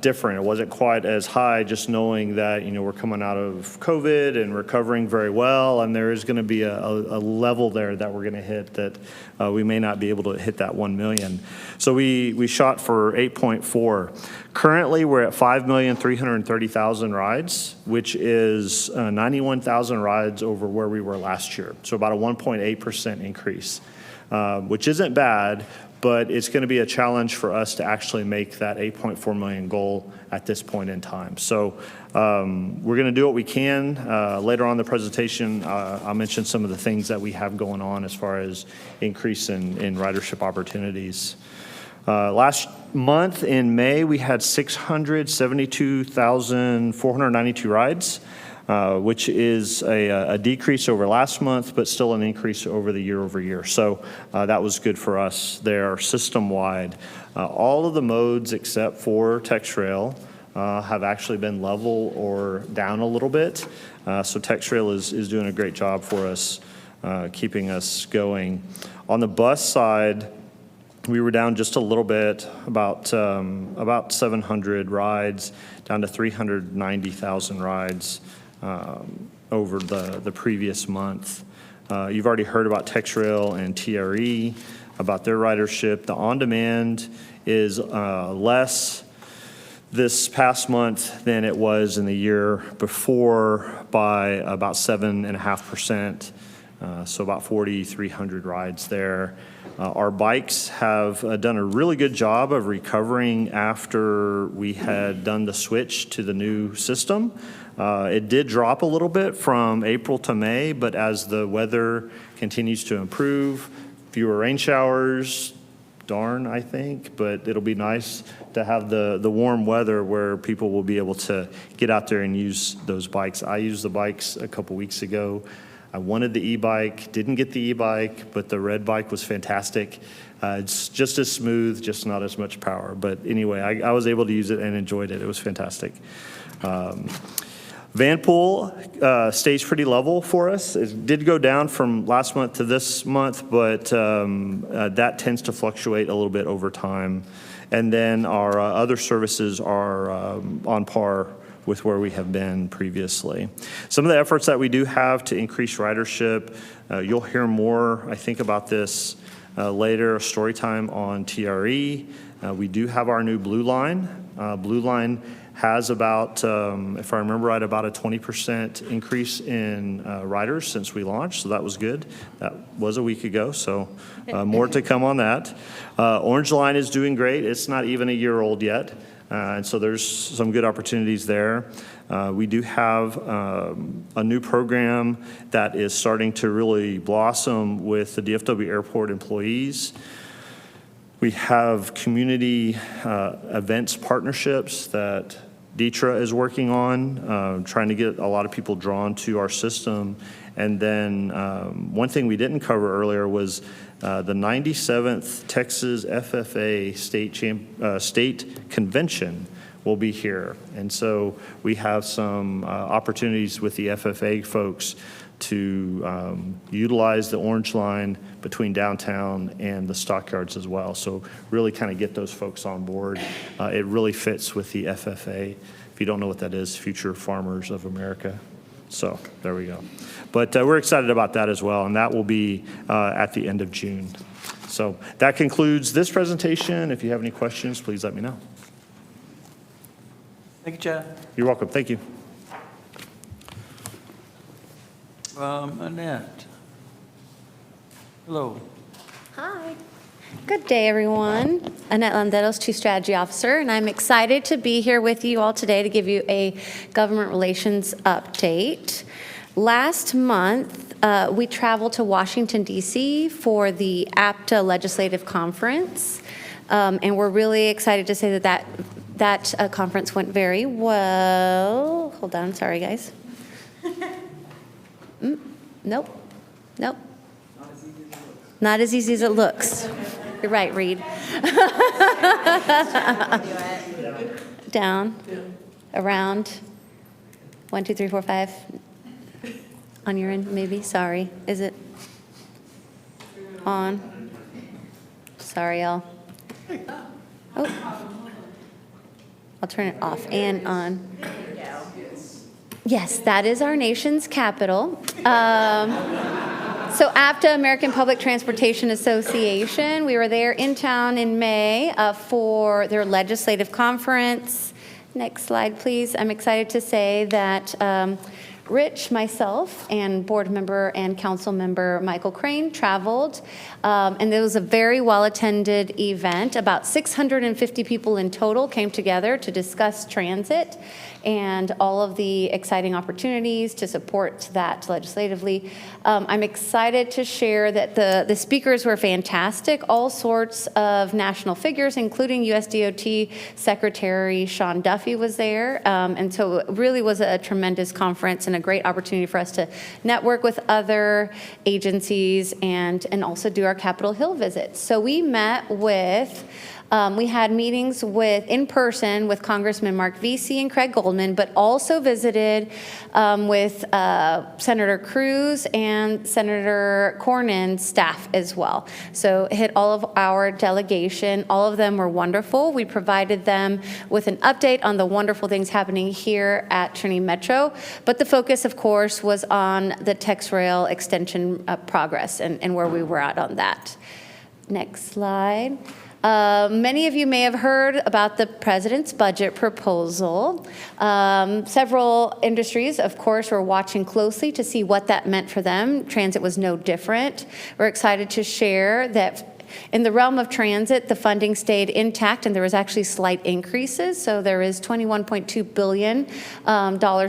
different. It wasn't quite as high, just knowing that, we're coming out of COVID and recovering very well, and there is going to be a level there that we're going to hit that we may not be able to hit that 1 million. So we shot for 8.4. Currently, we're at 5,330,000 rides, which is 91,000 rides over where we were last year. So about a 1.8% increase, which isn't bad, but it's going to be a challenge for us to actually make that 8.4 million goal at this point in time. So we're going to do what we can. Later on in the presentation, I'll mention some of the things that we have going on as far as increase in ridership opportunities. Last month in May, we had 672,492 rides, which is a decrease over last month, but still an increase over the year over year. So that was good for us there system-wide. All of the modes except for TexRail have actually been level or down a little bit. So TexRail is doing a great job for us, keeping us going. On the bus side, we were down just a little bit, about 700 rides, down to 390,000 rides over the previous month. You've already heard about TexRail and TRE, about their ridership. The on-demand is less this past month than it was in the year before by about 7.5%, so about 4,300 rides there. Our bikes have done a really good job of recovering after we had done the switch to the new system. It did drop a little bit from April to May, but as the weather continues to improve, fewer rain showers, darn, I think, but it'll be nice to have the warm weather where people will be able to get out there and use those bikes. I used the bikes a couple weeks ago. I wanted the e-bike, didn't get the e-bike, but the red bike was fantastic. It's just as smooth, just not as much power. But anyway, I was able to use it and enjoyed it. It was fantastic. Vanpool stays pretty level for us. It did go down from last month to this month, but that tends to fluctuate a little bit over time. And then our other services are on par with where we have been previously. Some of the efforts that we do have to increase ridership, you'll hear more, I think, about this later, story time on TRE. We do have our new Blue Line. Blue Line has about, if I remember right, about a 20% increase in riders since we launched, so that was good. That was a week ago, so more to come on that. Orange Line is doing great. It's not even a year old yet. And so there's some good opportunities there. We do have a new program that is starting to really blossom with the DFW Airport employees. We have community events partnerships that Deetra is working on, trying to get a lot of people drawn to our system. And then one thing we didn't cover earlier was the 97th Texas FFA state convention will be here. And so we have some opportunities with the FFA folks to utilize the Orange Line between downtown and the stockyards as well. So really kind of get those folks on board. It really fits with the FFA. If you don't know what that is, Future Farmers of America. So there we go. But we're excited about that as well, and that will be at the end of June. So that concludes this presentation. If you have any questions, please let me know. Thank you, Chad. You're welcome. Thank you. Annette. Hello. Hi. Good day, everyone. Annette Landeros, Chief Strategy Officer, and I'm excited to be here with you all today to give you a government relations update. Last month, we traveled to Washington, D.C. for the APTA Legislative Conference, and we're really excited to say that conference went very well. Hold on, sorry, guys. Nope. Not as easy as it looks. You're right, Reed. Down, around, 1, 2, 3, 4, 5. On your end, maybe, sorry. Is it on? Sorry, y'all. Oh. I'll turn it off and on. Yes, that is our nation's capital. So APTA, American Public Transportation Association, we were there in town in May for their legislative conference. Next slide, please. I'm excited to say that Rich, myself, and board member and council member Michael Crane traveled, and it was a very well-attended event. About 650 people in total came together to discuss transit and all of the exciting opportunities to support that legislatively. I'm excited to share that the speakers were fantastic, all sorts of national figures, including USDOT Secretary Sean Duffy was there. And so it really was a tremendous conference and a great opportunity for us to network with other agencies and also do our Capitol Hill visits. So we met with we had meetings in person with Congressman Mark Vesey and Craig Goldman, but also visited with Senator Cruz and Senator Cornyn's staff as well. So hit all of our delegation. All of them were wonderful. We provided them with an update on the wonderful things happening here at Trinity Metro, but the focus, of course, was on the TexRail extension progress and where we were at on that. Next slide. Many of you may have heard about the president's budget proposal. Several industries, of course, were watching closely to see what that meant for them. Transit was no different. We're excited to share that in the realm of transit, the funding stayed intact, and there was actually slight increases. So there is $21.2 billion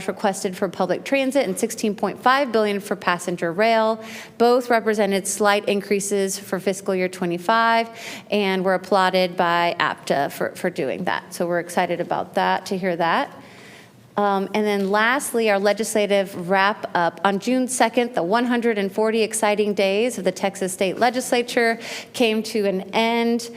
requested for public transit and $16.5 billion for passenger rail. Both represented slight increases for fiscal year 25, and were applauded by APTA for doing that. So we're excited about that, to hear that. And then lastly, our legislative wrap up. On June 2nd, the 140 exciting days of the Texas State Legislature came to an end.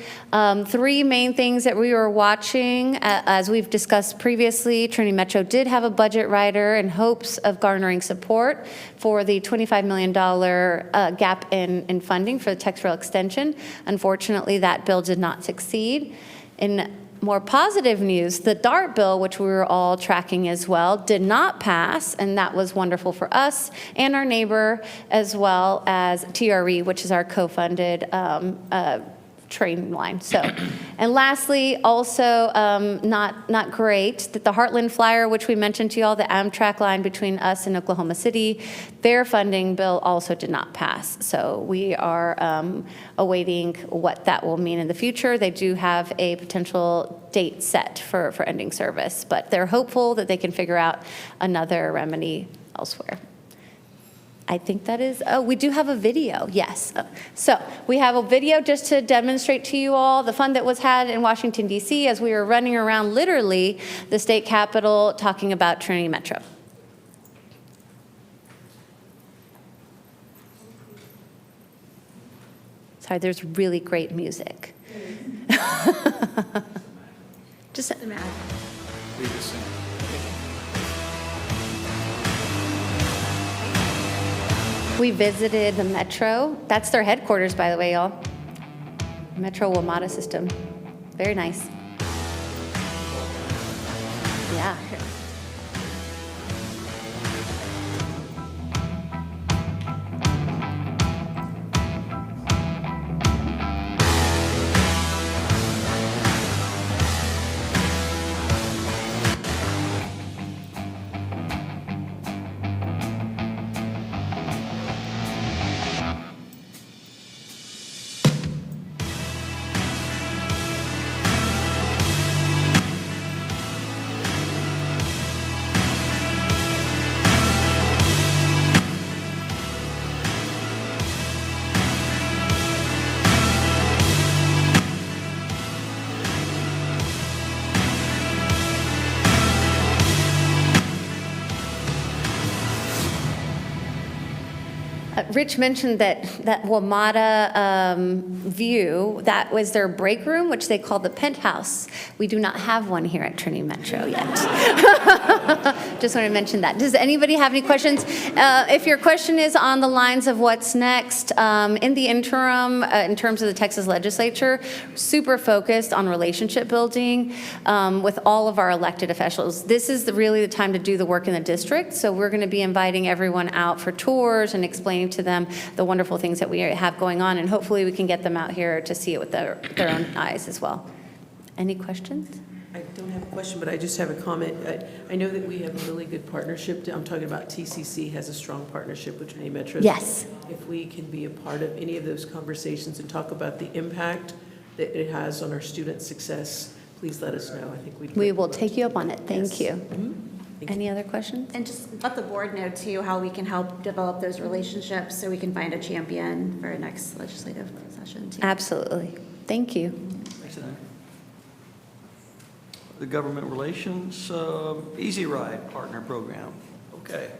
Three main things that we were watching, as we've discussed previously, Trinity Metro did have a budget rider in hopes of garnering support for the $25 million gap in funding for the TexRail extension. Unfortunately, that bill did not succeed. In more positive news, the DART bill, which we were all tracking as well, did not pass, and that was wonderful for us and our neighbor, as well as TRE, which is our co-funded train line. So, and lastly, also not great, that the Heartland Flyer, which we mentioned to you all, the Amtrak line between us and Oklahoma City, their funding bill also did not pass. So we are awaiting what that will mean in the future. They do have a potential date set for ending service, but they're hopeful that they can figure out another remedy elsewhere. I think that is, oh, we do have a video, yes. So we have a video just to demonstrate to you all the fun that was had in Washington, D.C. as we were running around literally the state capitol talking about Trinity Metro. Sorry, there's really great music. Just we visited the Metro. That's their headquarters, by the way, y'all. Metro WMATA system. Very nice. Yeah. Rich mentioned that WMATA view, that was their break room, which they call the penthouse. We do not have one here at Trinity Metro yet. Just want to mention that. Does anybody have any questions? If your question is on the lines of what's next, in the interim, in terms of the Texas legislature, super focused on relationship building with all of our elected officials. This is really the time to do the work in the district, so we're going to be inviting everyone out for tours and explaining to them the wonderful things that we have going on, and hopefully we can get them out here to see it with their own eyes as well. Any questions? I don't have a question, but I just have a comment. I know that we have a really good partnership. I'm talking about TCC has a strong partnership with Trinity Metro. Yes. If we can be a part of any of those conversations and talk about the impact that it has on our student success, please let us know. I think we will take you up on it. Thank Yes. you. Mm-hmm. Any other questions? And just let the board know too how we can help develop those relationships so we can find a champion for our next legislative session too. Absolutely. Thank you. Excellent. The Government Relations Easy Ride Partner Program. Okay.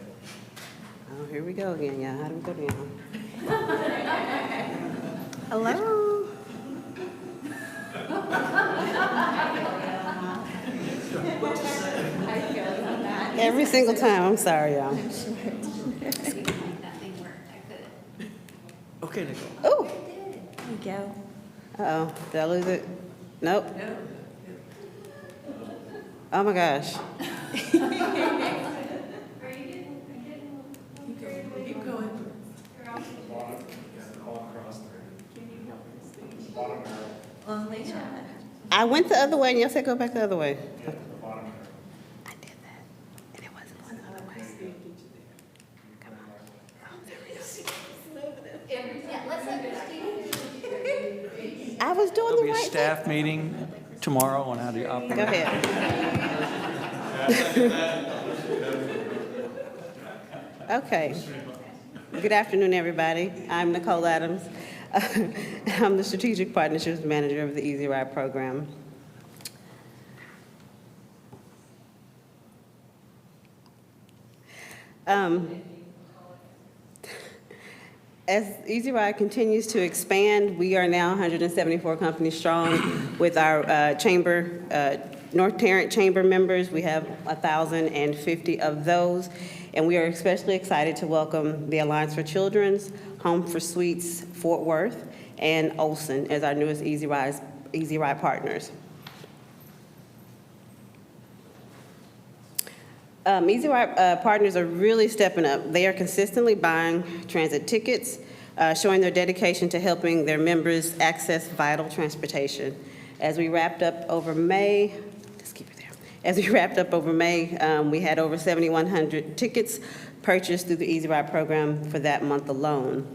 Oh, here we go again, yeah. How do we go down? Hello. Every single time. I'm sorry, y'all. Okay, Nicole. Oh, there we go. Uh-oh, did I lose it? Nope. Oh my gosh. Keep going. I went the other way and y'all said go back the other way. I was doing There'll the be a right staff meeting tomorrow on how to operate. Go ahead. Okay. Good afternoon, everybody. I'm Nicole Adams. I'm the Strategic Partnerships Manager of the Easy Ride program. As Easy Ride continues to expand, we are now 174 companies strong with our chamber, North Tarrant Chamber members. We have 1,050 of those, and we are especially excited to welcome the Alliance for Children's, Home for Suites Fort Worth, and Olson as our newest Easy Ride partners. Easy Ride partners are really stepping up. They are consistently buying transit tickets showing their dedication to helping their members access vital transportation. As we wrapped up over May, we had over 7,100 tickets purchased through the Easy Ride program for that month alone.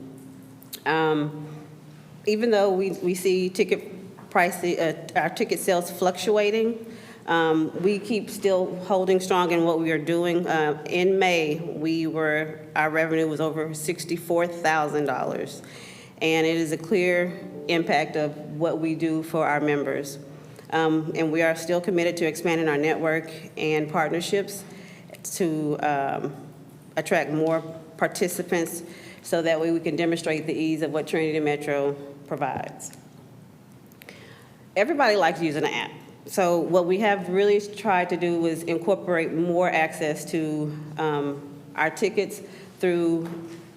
Even though we see our ticket sales fluctuating, we keep still holding strong in what we are doing. In May, our revenue was over $64,000, and it is a clear impact of what we do for our members. And we are still committed to expanding our network and partnerships to attract more participants so that way we can demonstrate the ease of what Trinity Metro provides. Everybody likes using an app. So what we have really tried to do is incorporate more access to our tickets through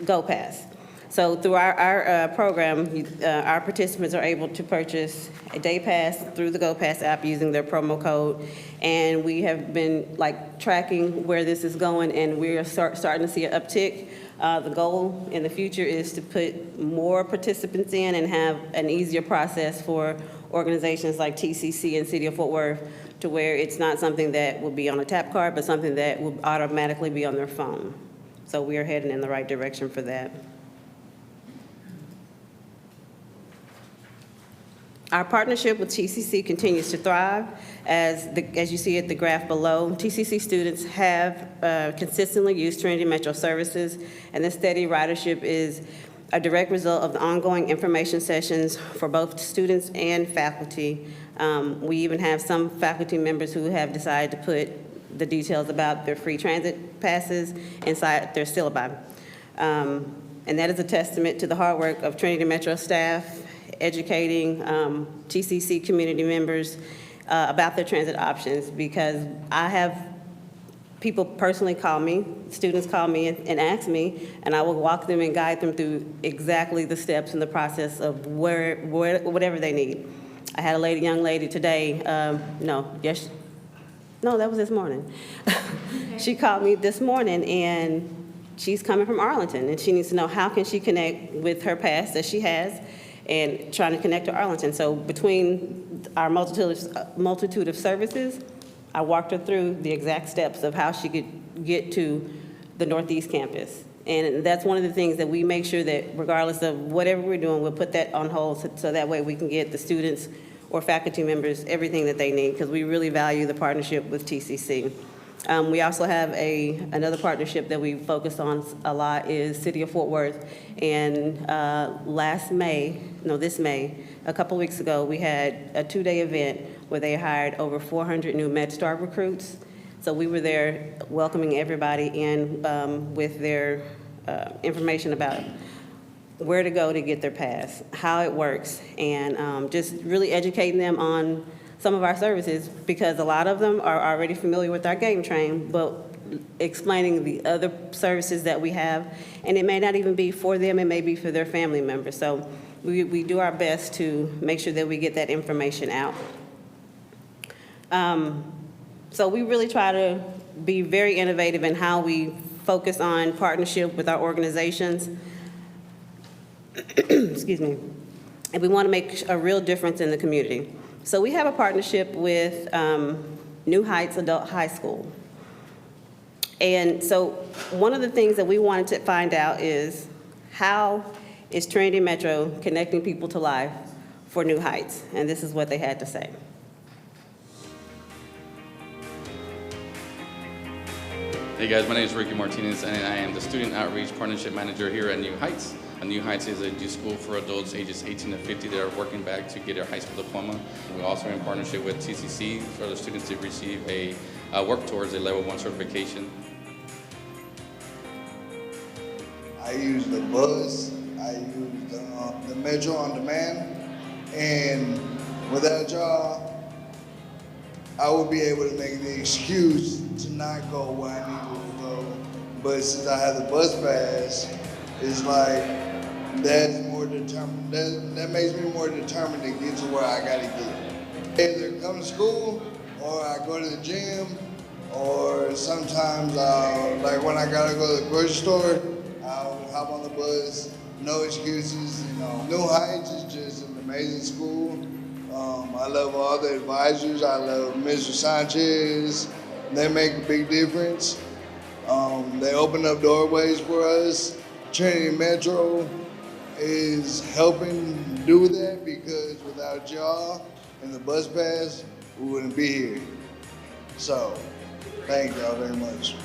GoPass. So through our program, our participants are able to purchase a day pass through the GoPass app using their promo code. And we have been tracking where this is going, and we are starting to see an uptick. The goal in the future is to put more participants in and have an easier process for organizations like TCC and City of Fort Worth, to where it's not something that will be on a tap card, but something that will automatically be on their phone. So we are heading in the right direction for that. Our partnership with TCC continues to thrive. As you see at the graph below, TCC students have consistently used Trinity Metro services, and this steady ridership is a direct result of the ongoing information sessions for both students and faculty. We even have some faculty members who have decided to put the details about their free transit passes inside their syllabi. And that is a testament to the hard work of Trinity Metro staff, educating TCC community members about their transit options, because I have people personally call me, students call me and ask me, and I will walk them and guide them through exactly the steps in the process of whatever they need. I had a young lady today, that was this morning. She called me this morning, and she's coming from Arlington, and she needs to know how can she connect with her pass that she has and trying to connect to Arlington. So between our multitude of services, I walked her through the exact steps of how she could get to the Northeast campus. And that's one of the things that we make sure that regardless of whatever we're doing, we'll put that on hold so that way we can get the students or faculty members everything that they need, because we really value the partnership with TCC. We also have another partnership that we focus on a lot is City of Fort Worth. And this May, a couple weeks ago, we had a 2-day event where they hired over 400 new MedStar recruits. So we were there welcoming everybody in with their information about where to go to get their pass, how it works, and just really educating them on some of our services, because a lot of them are already familiar with our game train, but explaining the other services that we have, and it may not even be for them, it may be for their family members. So we do our best to make sure that we get that information out. So we really try to be very innovative in how we focus on partnership with our organizations. Excuse me. And we want to make a real difference in the community. So we have a partnership with New Heights Adult High School. And so one of the things that we wanted to find out is how is Trinity Metro connecting people to life for New Heights? And this is what they had to say. Hey guys, my name is Ricky Martinez, and I am the Student Outreach Partnership Manager here at New Heights. New Heights is a youth school for adults ages 18 to 50 that are working back to get their high school diploma. We're also in partnership with TCC for the students to receive a work towards a level 1 certification. I use the bus, I use the Metro on demand, and without a job, I would be able to make the excuse to not go where I needed to go. But since I have the bus pass, it's like that's more determined. That makes me more determined to get to where I gotta get. Either come to school, or I go to the gym, or sometimes like when I gotta go to the grocery store, I'll hop on the bus no excuses. You know, New Heights is just an amazing school. I love all the advisors. I love Mr. Sanchez. They make a big difference. They open up doorways for us. Trinity Metro is helping do that because without y'all and the bus pass, we wouldn't be here. So, thank y'all very much.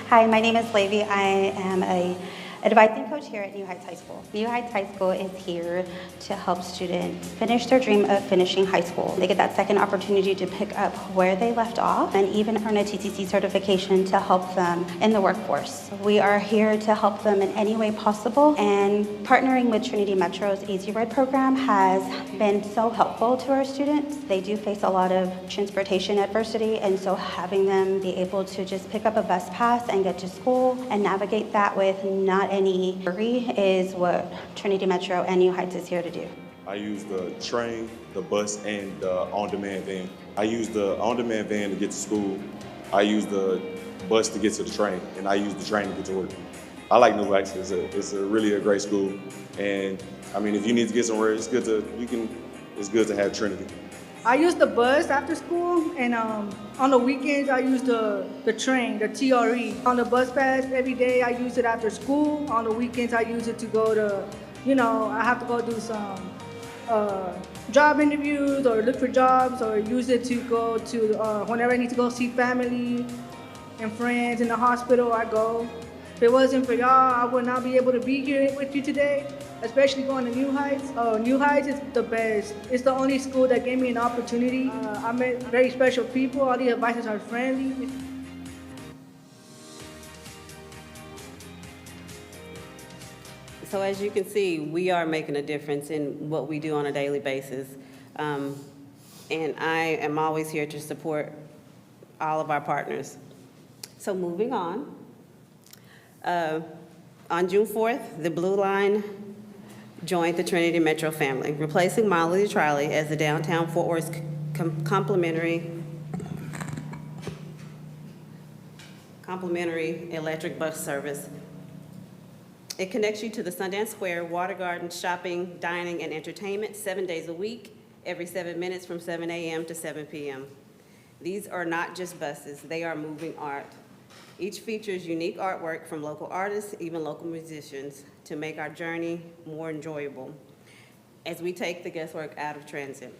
Hi, my name is Levy. I am a advising coach here at New Heights High School. New Heights High School is here to help students finish their dream of finishing high school. They get that second opportunity to pick up where they left off and even earn a TCC certification to help them in the workforce. We are here to help them in any way possible, and partnering with Trinity Metro's Easy Ride program has been so helpful to our students. They do face a lot of transportation adversity, and so having them be able to just pick up a bus pass and get to school and navigate that with not any worry is what Trinity Metro and New Heights is here to do. I use the train, the bus, and the on-demand van. I use the on-demand van to get to school. I use the bus to get to the train, and I use the train to get to work. I like New Heights. It's really a great school, and I mean, if you need to get somewhere, it's good to have Trinity. I use the bus after school, and on the weekends I use the train, the TRE. On the bus pass every day I use it after school. On the weekends I use it to go to, I have to go do some job interviews or look for jobs, or use it to go to, whenever I need to go see family and friends in the hospital, I go. If it wasn't for y'all, I would not be able to be here with you today, especially going to New Heights. New Heights is the best. It's the only school that gave me an opportunity. I met very special people. All the advisors are friendly. So as you can see, we are making a difference in what we do on a daily basis. And I am always here to support all of our partners. So moving on. On June 4th, the Blue Line joined the Trinity Metro family, replacing Molly Trolley as the downtown Fort Worth complimentary electric bus service. It connects you to the Sundance Square, Water Garden, shopping, dining, and entertainment 7 days a week, every 7 minutes from 7 a.m. to 7 p.m. These are not just buses, they are moving art. Each features unique artwork from local artists, even local musicians, to make our journey more enjoyable as we take the guesswork out of transit.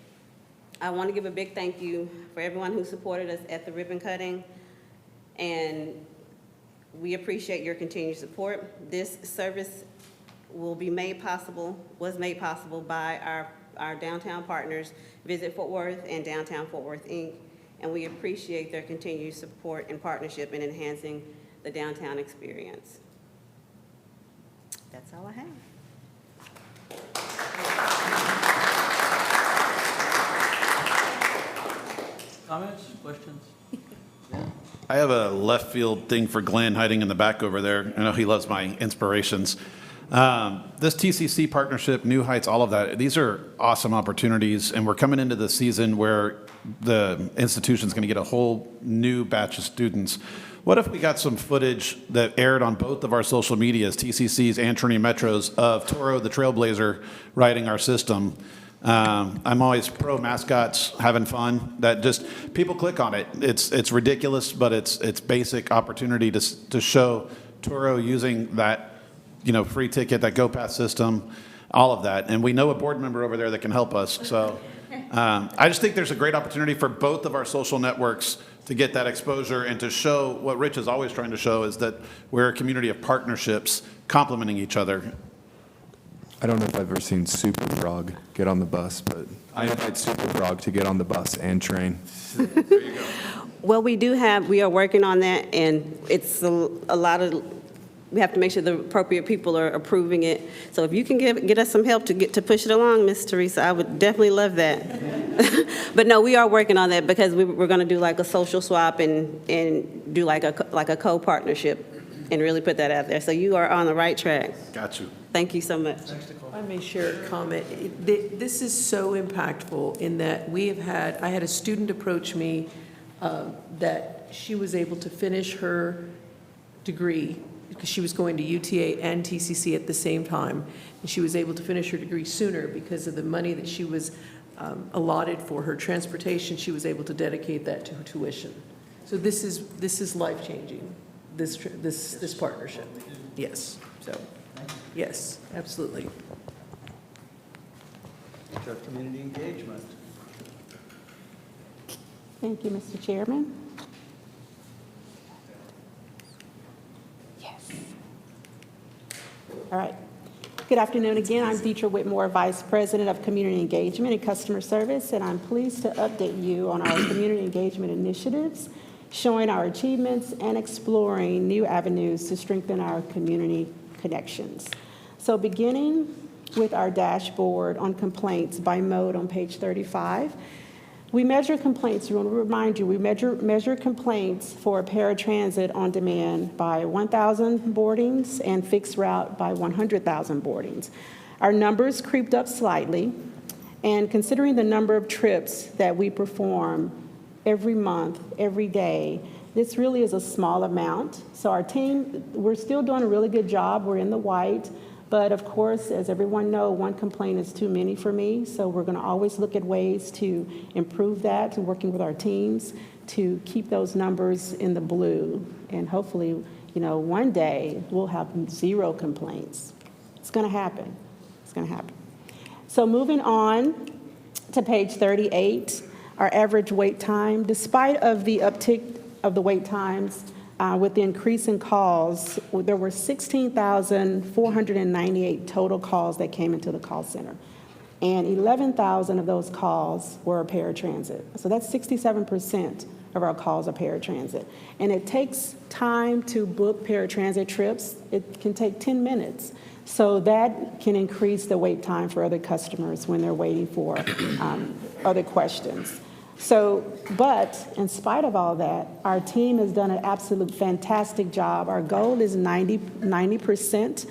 I want to give a big thank you for everyone who supported us at the ribbon cutting, and we appreciate your continued support. This service was made possible by our downtown partners, Visit Fort Worth and Downtown Fort Worth, Inc., and we appreciate their continued support and partnership in enhancing the downtown experience. That's all I have. Comments, questions? I have a left field thing for Glenn hiding in the back over there. I know he loves my inspirations. This TCC partnership, New Heights, all of that, these are awesome opportunities, and we're coming into the season where the institution's going to get a whole new batch of students. What if we got some footage that aired on both of our social medias, TCC's and Trinity Metro's, of Toro the Trailblazer riding our system? I'm always pro mascots having fun. That just people click on it. It's ridiculous, but it's basic opportunity to show Toro using that free ticket, that Go Pass system, all of that. And we know a board member over there that can help us. So I just think there's a great opportunity for both of our social networks to get that exposure and to show what Rich is always trying to show, is that we're a community of partnerships complementing each other. I don't know if I've ever seen Super Frog get on the bus, but I invite Super Frog to get on the bus and train. There you go. Well, we are working on that, and it's a lot of, we have to make sure the appropriate people are approving it. So if you can get us some help to push it along, Ms. Teresa, I would definitely love that. But no, we are working on that because we're going to do like a social swap and do like a co-partnership and really put that out there. So you are on the right track. Got you. Thank you so much. If I may share a comment. This is so impactful in that I had a student approach me that she was able to finish her degree because she was going to UTA and TCC at the same time, and she was able to finish her degree sooner because of the money that she was allotted for her transportation. She was able to dedicate that to her tuition. So this is life-changing, this partnership. Yes, so, yes, absolutely. Our community engagement. Thank you, Mr. Chairman. Yes. All right. Good afternoon again. I'm Deetra Whitmore, Vice President of Community Engagement and Customer Service, and I'm pleased to update you on our community engagement initiatives, showing our achievements and exploring new avenues to strengthen our community connections. So beginning with our dashboard on complaints by mode on page 35, we measure complaints. We want to remind you, we measure complaints for paratransit on demand by 1,000 boardings and fixed route by 100,000 boardings. Our numbers creeped up slightly, and considering the number of trips that we perform every month, every day, this really is a small amount. So our team, we're still doing a really good job. We're in the white. But of course, as everyone knows, one complaint is too many for me, so we're going to always look at ways to improve that, working with our teams to keep those numbers in the blue. And hopefully, one day we'll have 0 complaints. It's going to happen. It's going to happen. So moving on to page 38, our average wait time, despite of the uptick of the wait times, with the increase in calls, there were 16,498 total calls that came into the call center. And 11,000 of those calls were paratransit. So that's 67% of our calls are paratransit. And it takes time to book paratransit trips. It can take 10 minutes. So that can increase the wait time for other customers when they're waiting for other questions. So, but in spite of all that, our team has done an absolute fantastic job. Our goal is 90%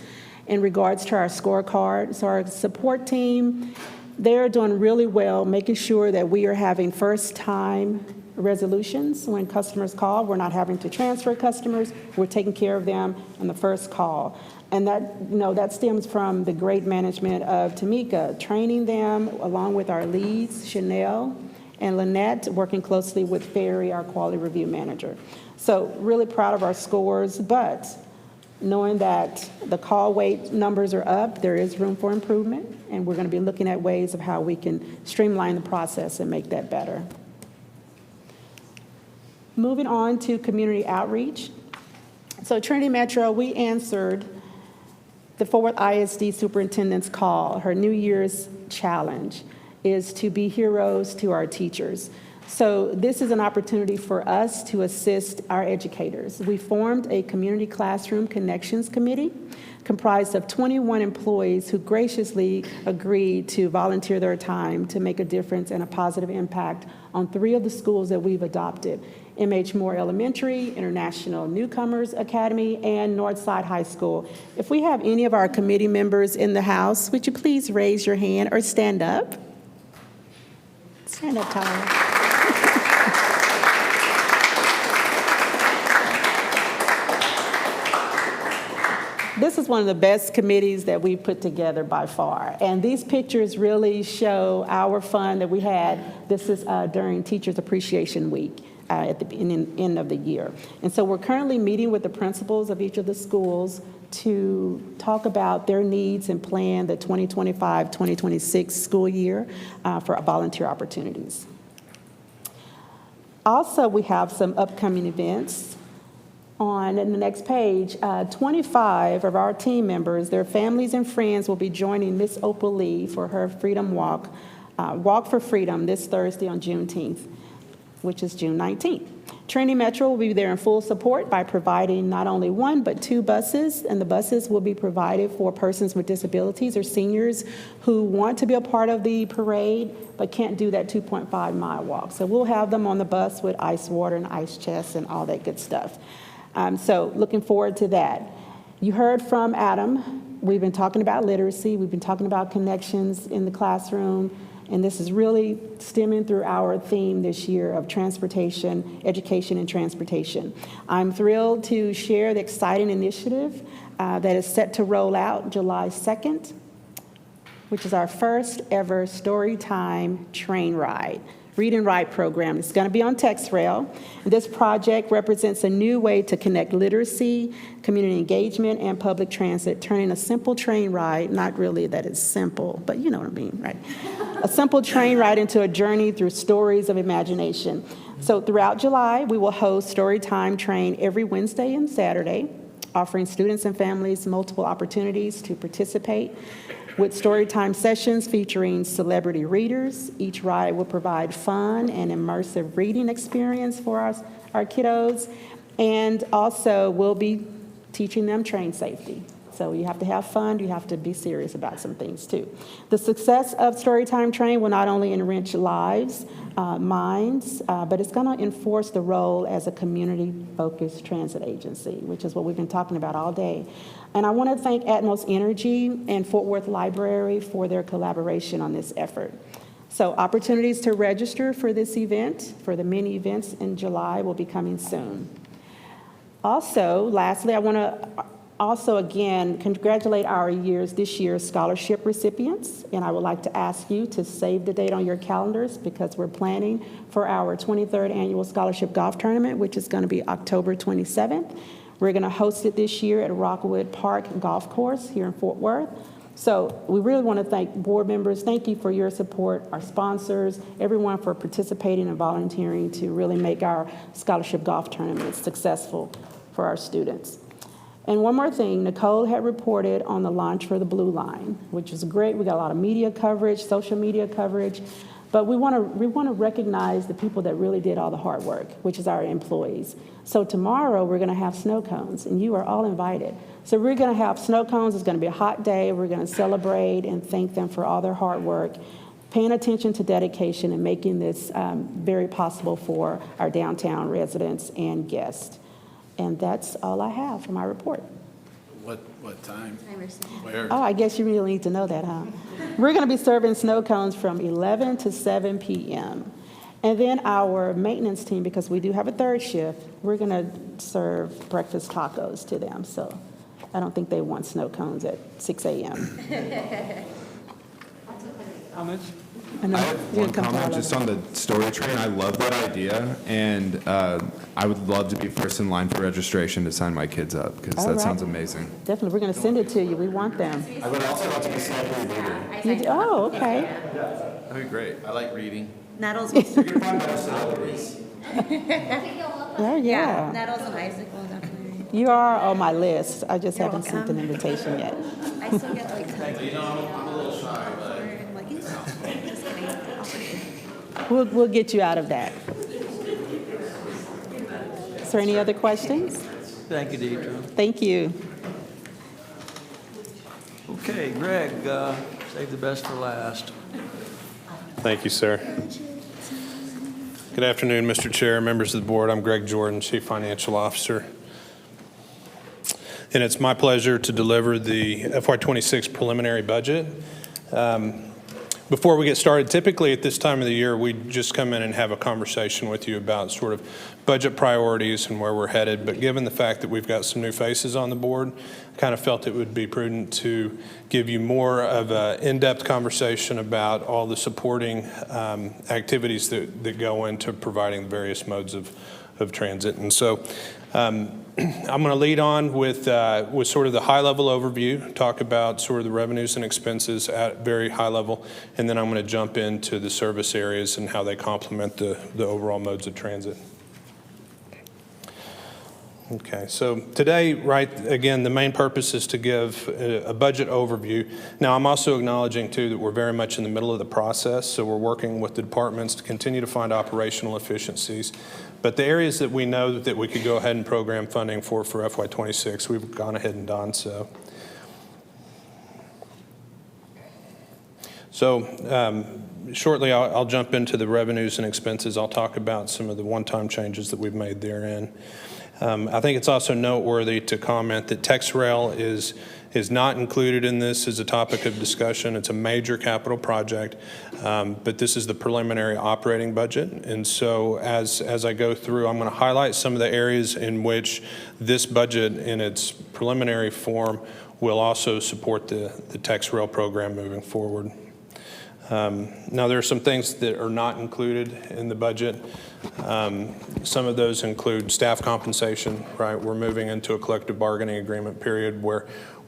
in regards to our scorecard. So our support team, they're doing really well, making sure that we are having first-time resolutions when customers call. We're not having to transfer customers. We're taking care of them on the first call. And that, that stems from the great management of Tamika, training them along with our leads, Chanel, and Lynette, working closely with Ferry, our quality review manager. So really proud of our scores, but knowing that the call wait numbers are up, there is room for improvement, and we're going to be looking at ways of how we can streamline the process and make that better. Moving on to community outreach. So Trinity Metro, we answered the Fort Worth ISD superintendent's call. Her New Year's challenge is to be heroes to our teachers. So this is an opportunity for us to assist our educators. We formed a community classroom connections committee comprised of 21 employees who graciously agreed to volunteer their time to make a difference and a positive impact on 3 of the schools that we've adopted: M.H. Moore Elementary, International Newcomers Academy, and Northside High School. If we have any of our committee members in the house, would you please raise your hand or stand up? Stand up, Tyler. This is one of the best committees that we've put together by far. And these pictures really show our fun that we had. This is during Teachers Appreciation Week at the end of the year. And so we're currently meeting with the principals of each of the schools to talk about their needs and plan the 2025-2026 school year for volunteer opportunities. Also, we have some upcoming events. On the next page, 25 of our team members, their families and friends will be joining Miss Opal Lee for her Freedom Walk, Walk for Freedom this Thursday on Juneteenth, which is June 19th. Trinity Metro will be there in full support by providing not only 1, but 2 buses, and the buses will be provided for persons with disabilities or seniors who want to be a part of the parade but can't do that 2.5-mile walk. So we'll have them on the bus with ice water and ice chests and all that good stuff. So looking forward to that. You heard from Adam. We've been talking about literacy. We've been talking about connections in the classroom. And this is really stemming through our theme this year of transportation, education, and transportation. I'm thrilled to share the exciting initiative that is set to roll out July 2nd, which is our first ever Storytime train ride. Read and Write program. It's going to be on TexRail. This project represents a new way to connect literacy, community engagement, and public transit, turning a simple train ride, not really that it's simple, but you know what I mean, right? A simple train ride into a journey through stories of imagination. So throughout July, we will host Storytime Train every Wednesday and Saturday, offering students and families multiple opportunities to participate with Storytime sessions featuring celebrity readers. Each ride will provide fun and immersive reading experience for our kiddos, and also we'll be teaching them train safety. So you have to have fun, you have to be serious about some things too. The success of Storytime Train will not only enrich lives, minds, but it's going to enforce the role as a community-focused transit agency, which is what we've been talking about all day. And I want to thank Atmos Energy and Fort Worth Library for their collaboration on this effort. So opportunities to register for this event, for the many events in July, will be coming soon. Also, lastly, I want to again congratulate this year's scholarship recipients, and I would like to ask you to save the date on your calendars because we're planning for our 23rd annual scholarship golf tournament, which is going to be October 27th. We're going to host it this year at Rockwood Park Golf Course here in Fort Worth. So we really want to thank board members. Thank you for your support, our sponsors, everyone for participating and volunteering to really make our scholarship golf tournament successful for our students. And one more thing, Nicole had reported on the launch for the Blue Line, which is great. We got a lot of media coverage, social media coverage, but we want to recognize the people that really did all the hard work, which is our employees. So tomorrow we're going to have snow cones, and you are all invited. So we're going to have snow cones. It's going to be a hot day. We're going to celebrate and thank them for all their hard work, paying attention to dedication and making this very possible for our downtown residents and guests. And that's all I have for my report. What time? Where? Oh, I guess you really need to know that, huh? We're going to be serving snow cones from 11 to 7 p.m. And then our maintenance team, because we do have a third shift, we're going to serve breakfast tacos to them. So I don't think they want snow cones at 6 a.m. Comments? I have one comment just on the story train. I love that idea, and I would love to be first in line for registration to sign my kids up, because that sounds amazing. Definitely, we're going to send it to you. We want them. I would also love to be celebrity leader. Oh, okay. That'd be great. I like reading. Nettles. Oh, yeah. Yeah, Nettles and Isaac will definitely. You are on my list. I just haven't sent an invitation yet. I still get like. I'm a little shy, but. We'll get you out of that. Is there any other questions? Thank you, Deidre. Thank you. Okay, Greg, save the best for last. Thank you, sir. Good afternoon, Mr. Chair, members of the board. I'm Greg Jordan, Chief Financial Officer. And it's my pleasure to deliver the FY26 preliminary budget. Before we get started, typically at this time of the year, we just come in and have a conversation with you about sort of budget priorities and where we're headed. But given the fact that we've got some new faces on the board, I kind of felt it would be prudent to give you more of an in-depth conversation about all the supporting activities that go into providing the various modes of transit. And so I'm going to lead on with sort of the high-level overview, talk about sort of the revenues and expenses at very high level, and then I'm going to jump into the service areas and how they complement the overall modes of transit. Okay, so today, right, again, the main purpose is to give a budget overview. Now, I'm also acknowledging, too, that we're very much in the middle of the process, so we're working with the departments to continue to find operational efficiencies. But the areas that we know that we could go ahead and program funding for FY26, we've gone ahead and done so. So shortly, I'll jump into the revenues and expenses. I'll talk about some of the one-time changes that we've made therein. I think it's also noteworthy to comment that TexRail is not included in this as a topic of discussion. It's a major capital project, but this is the preliminary operating budget. And so as I go through, I'm going to highlight some of the areas in which this budget in its preliminary form will also support the TexRail program moving forward. Now, there are some things that are not included in the budget. Some of those include staff compensation, right? We're moving into a collective bargaining agreement period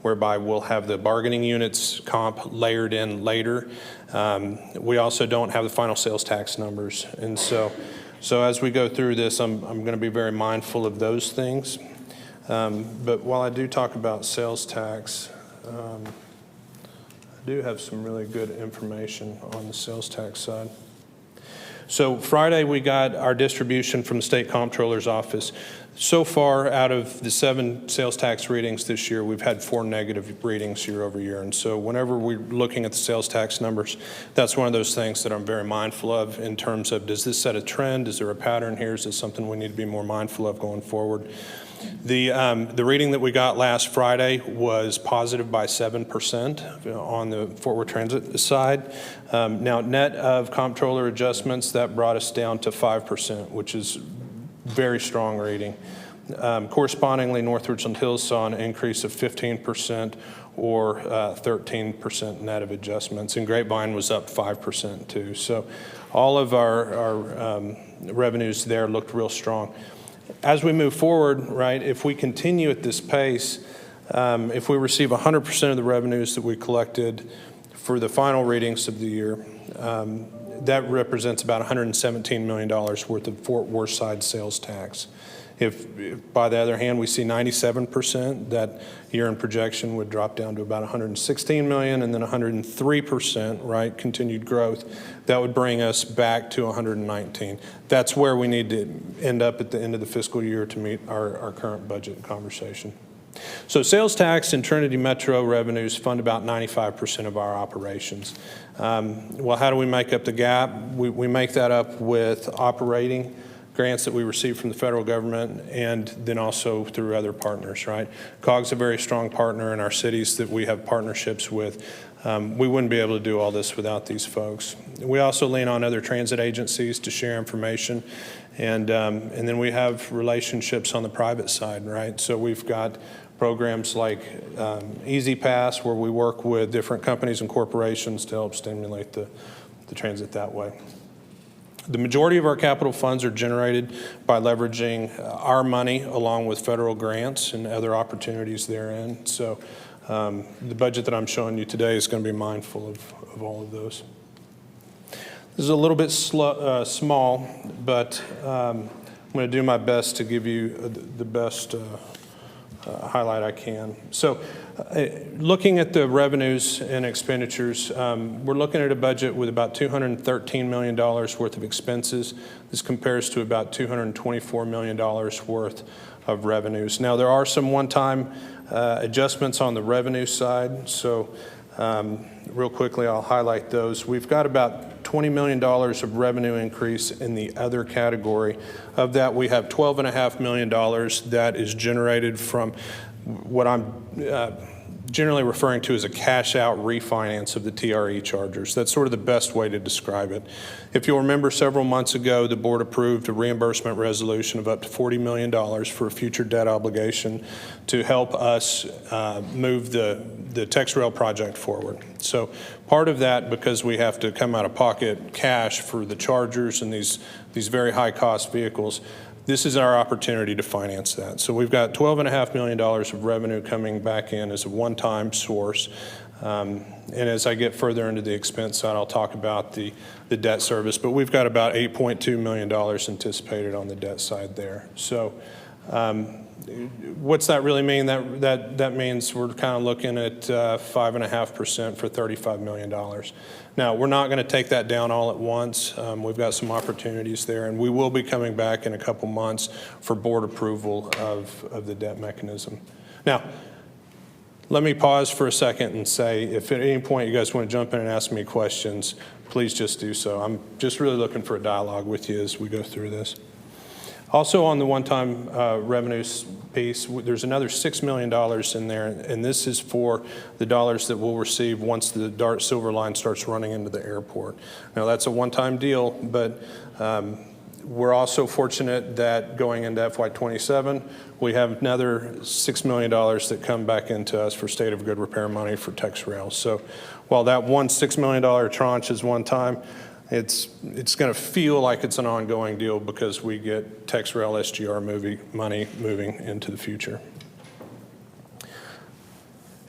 whereby we'll have the bargaining units comp layered in later. We also don't have the final sales tax numbers. And so as we go through this, I'm going to be very mindful of those things. But while I do talk about sales tax, I do have some really good information on the sales tax side. So Friday, we got our distribution from the State Comptroller's Office. So far, out of the 7 sales tax readings this year, we've had 4 negative readings year over year. And so whenever we're looking at the sales tax numbers, that's one of those things that I'm very mindful of in terms of, does this set a trend? Is there a pattern here? Is this something we need to be more mindful of going forward? The reading that we got last Friday was positive by 7% on the Fort Worth Transit side. Now, net of comptroller adjustments, that brought us down to 5%, which is very strong reading. Correspondingly, North Richland Hills saw an increase of 15% or 13% net of adjustments, and Grapevine was up 5% too. So all of our revenues there looked real strong. As we move forward, right, if we continue at this pace, if we receive 100% of the revenues that we collected for the final readings of the year, that represents about $117 million worth of Fort Worth side sales tax. If by the other hand, we see 97%, that year-end projection would drop down to about $116 million, and then 103%, right, continued growth. That would bring us back to 119. That's where we need to end up at the end of the fiscal year to meet our current budget conversation. So sales tax and Trinity Metro revenues fund about 95% of our operations. Well, how do we make up the gap? We make that up with operating grants that we receive from the federal government, and then also through other partners, right? COG's a very strong partner in our cities that we have partnerships with. We wouldn't be able to do all this without these folks. We also lean on other transit agencies to share information, and then we have relationships on the private side, right? So we've got programs like Easy Pass, where we work with different companies and corporations to help stimulate the transit that way. The majority of our capital funds are generated by leveraging our money along with federal grants and other opportunities therein. So the budget that I'm showing you today is going to be mindful of all of those. This is a little bit small, but I'm going to do my best to give you the best highlight I can. So looking at the revenues and expenditures, we're looking at a budget with about $213 million worth of expenses. This compares to about $224 million worth of revenues. Now, there are some one-time adjustments on the revenue side. So real quickly, I'll highlight those. We've got about $20 million of revenue increase in the other category. Of that, we have $12.5 million that is generated from what I'm generally referring to as a cash-out refinance of the TRE chargers. That's sort of the best way to describe it. If you'll remember, several months ago, the board approved a reimbursement resolution of up to $40 million for a future debt obligation to help us move the TexRail project forward. So part of that, because we have to come out of pocket cash for the chargers and these very high-cost vehicles, this is our opportunity to finance that. So we've got $12.5 million of revenue coming back in as a one-time source. And as I get further into the expense side, I'll talk about the debt service. But we've got about $8.2 million anticipated on the debt side there. So what's that really mean? That means we're kind of looking at 5.5% for $35 million. Now, we're not going to take that down all at once. We've got some opportunities there, and we will be coming back in a couple months for board approval of the debt mechanism. Now, let me pause for a second and say, if at any point you guys want to jump in and ask me questions, please just do so. I'm just really looking for a dialogue with you as we go through this. Also on the one-time revenues piece, there's another $6 million in there, and this is for the dollars that we'll receive once the DART Silver Line starts running into the airport. Now, that's a one-time deal, but we're also fortunate that going into FY27, we have another $6 million that come back into us for state of good repair money for Tex Rail. So while that one $6 million tranche is one time, it's going to feel like it's an ongoing deal because we get Tex Rail SGR money moving into the future.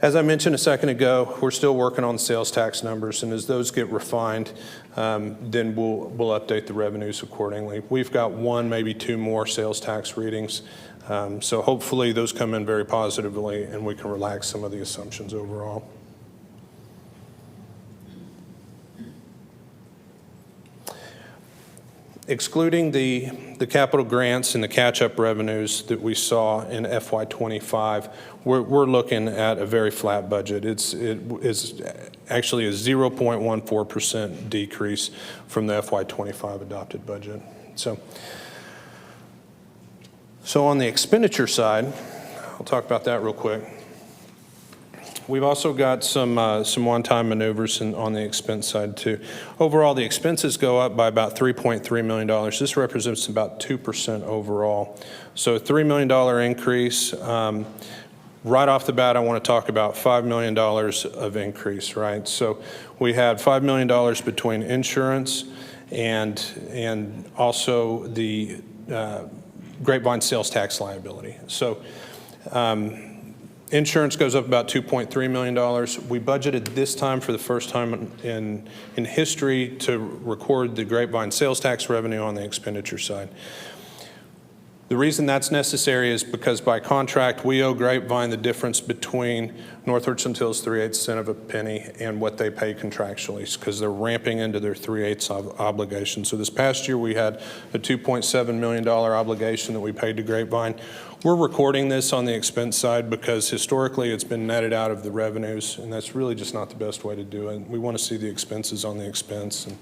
As I mentioned a second ago, we're still working on the sales tax numbers, and as those get refined, then we'll update the revenues accordingly. We've got one, maybe two more sales tax readings, so hopefully those come in very positively and we can relax some of the assumptions overall. Excluding the capital grants and the catch-up revenues that we saw in FY25, we're looking at a very flat budget. It is actually a 0.14% decrease from the FY25 adopted budget. So on the expenditure side, I'll talk about that real quick. We've also got some one-time maneuvers on the expense side too. Overall, the expenses go up by about $3.3 million. This represents about 2% overall. So a $3 million increase. Right off the bat, I want to talk about $5 million of increase, right? So we had $5 million between insurance and also the grapevine sales tax liability. So insurance goes up about $2.3 million. We budgeted this time for the first time in history to record the grapevine sales tax revenue on the expenditure side. The reason that's necessary is because by contract, we owe Grapevine the difference between North Richland Hill's 3/8 cent of a penny and what they pay contractually, because they're ramping into their 3/8 obligation. So this past year, we had a $2.7 million obligation that we paid to Grapevine. We're recording this on the expense side because historically it's been netted out of the revenues, and that's really just not the best way to do it. We want to see the expenses on the expense and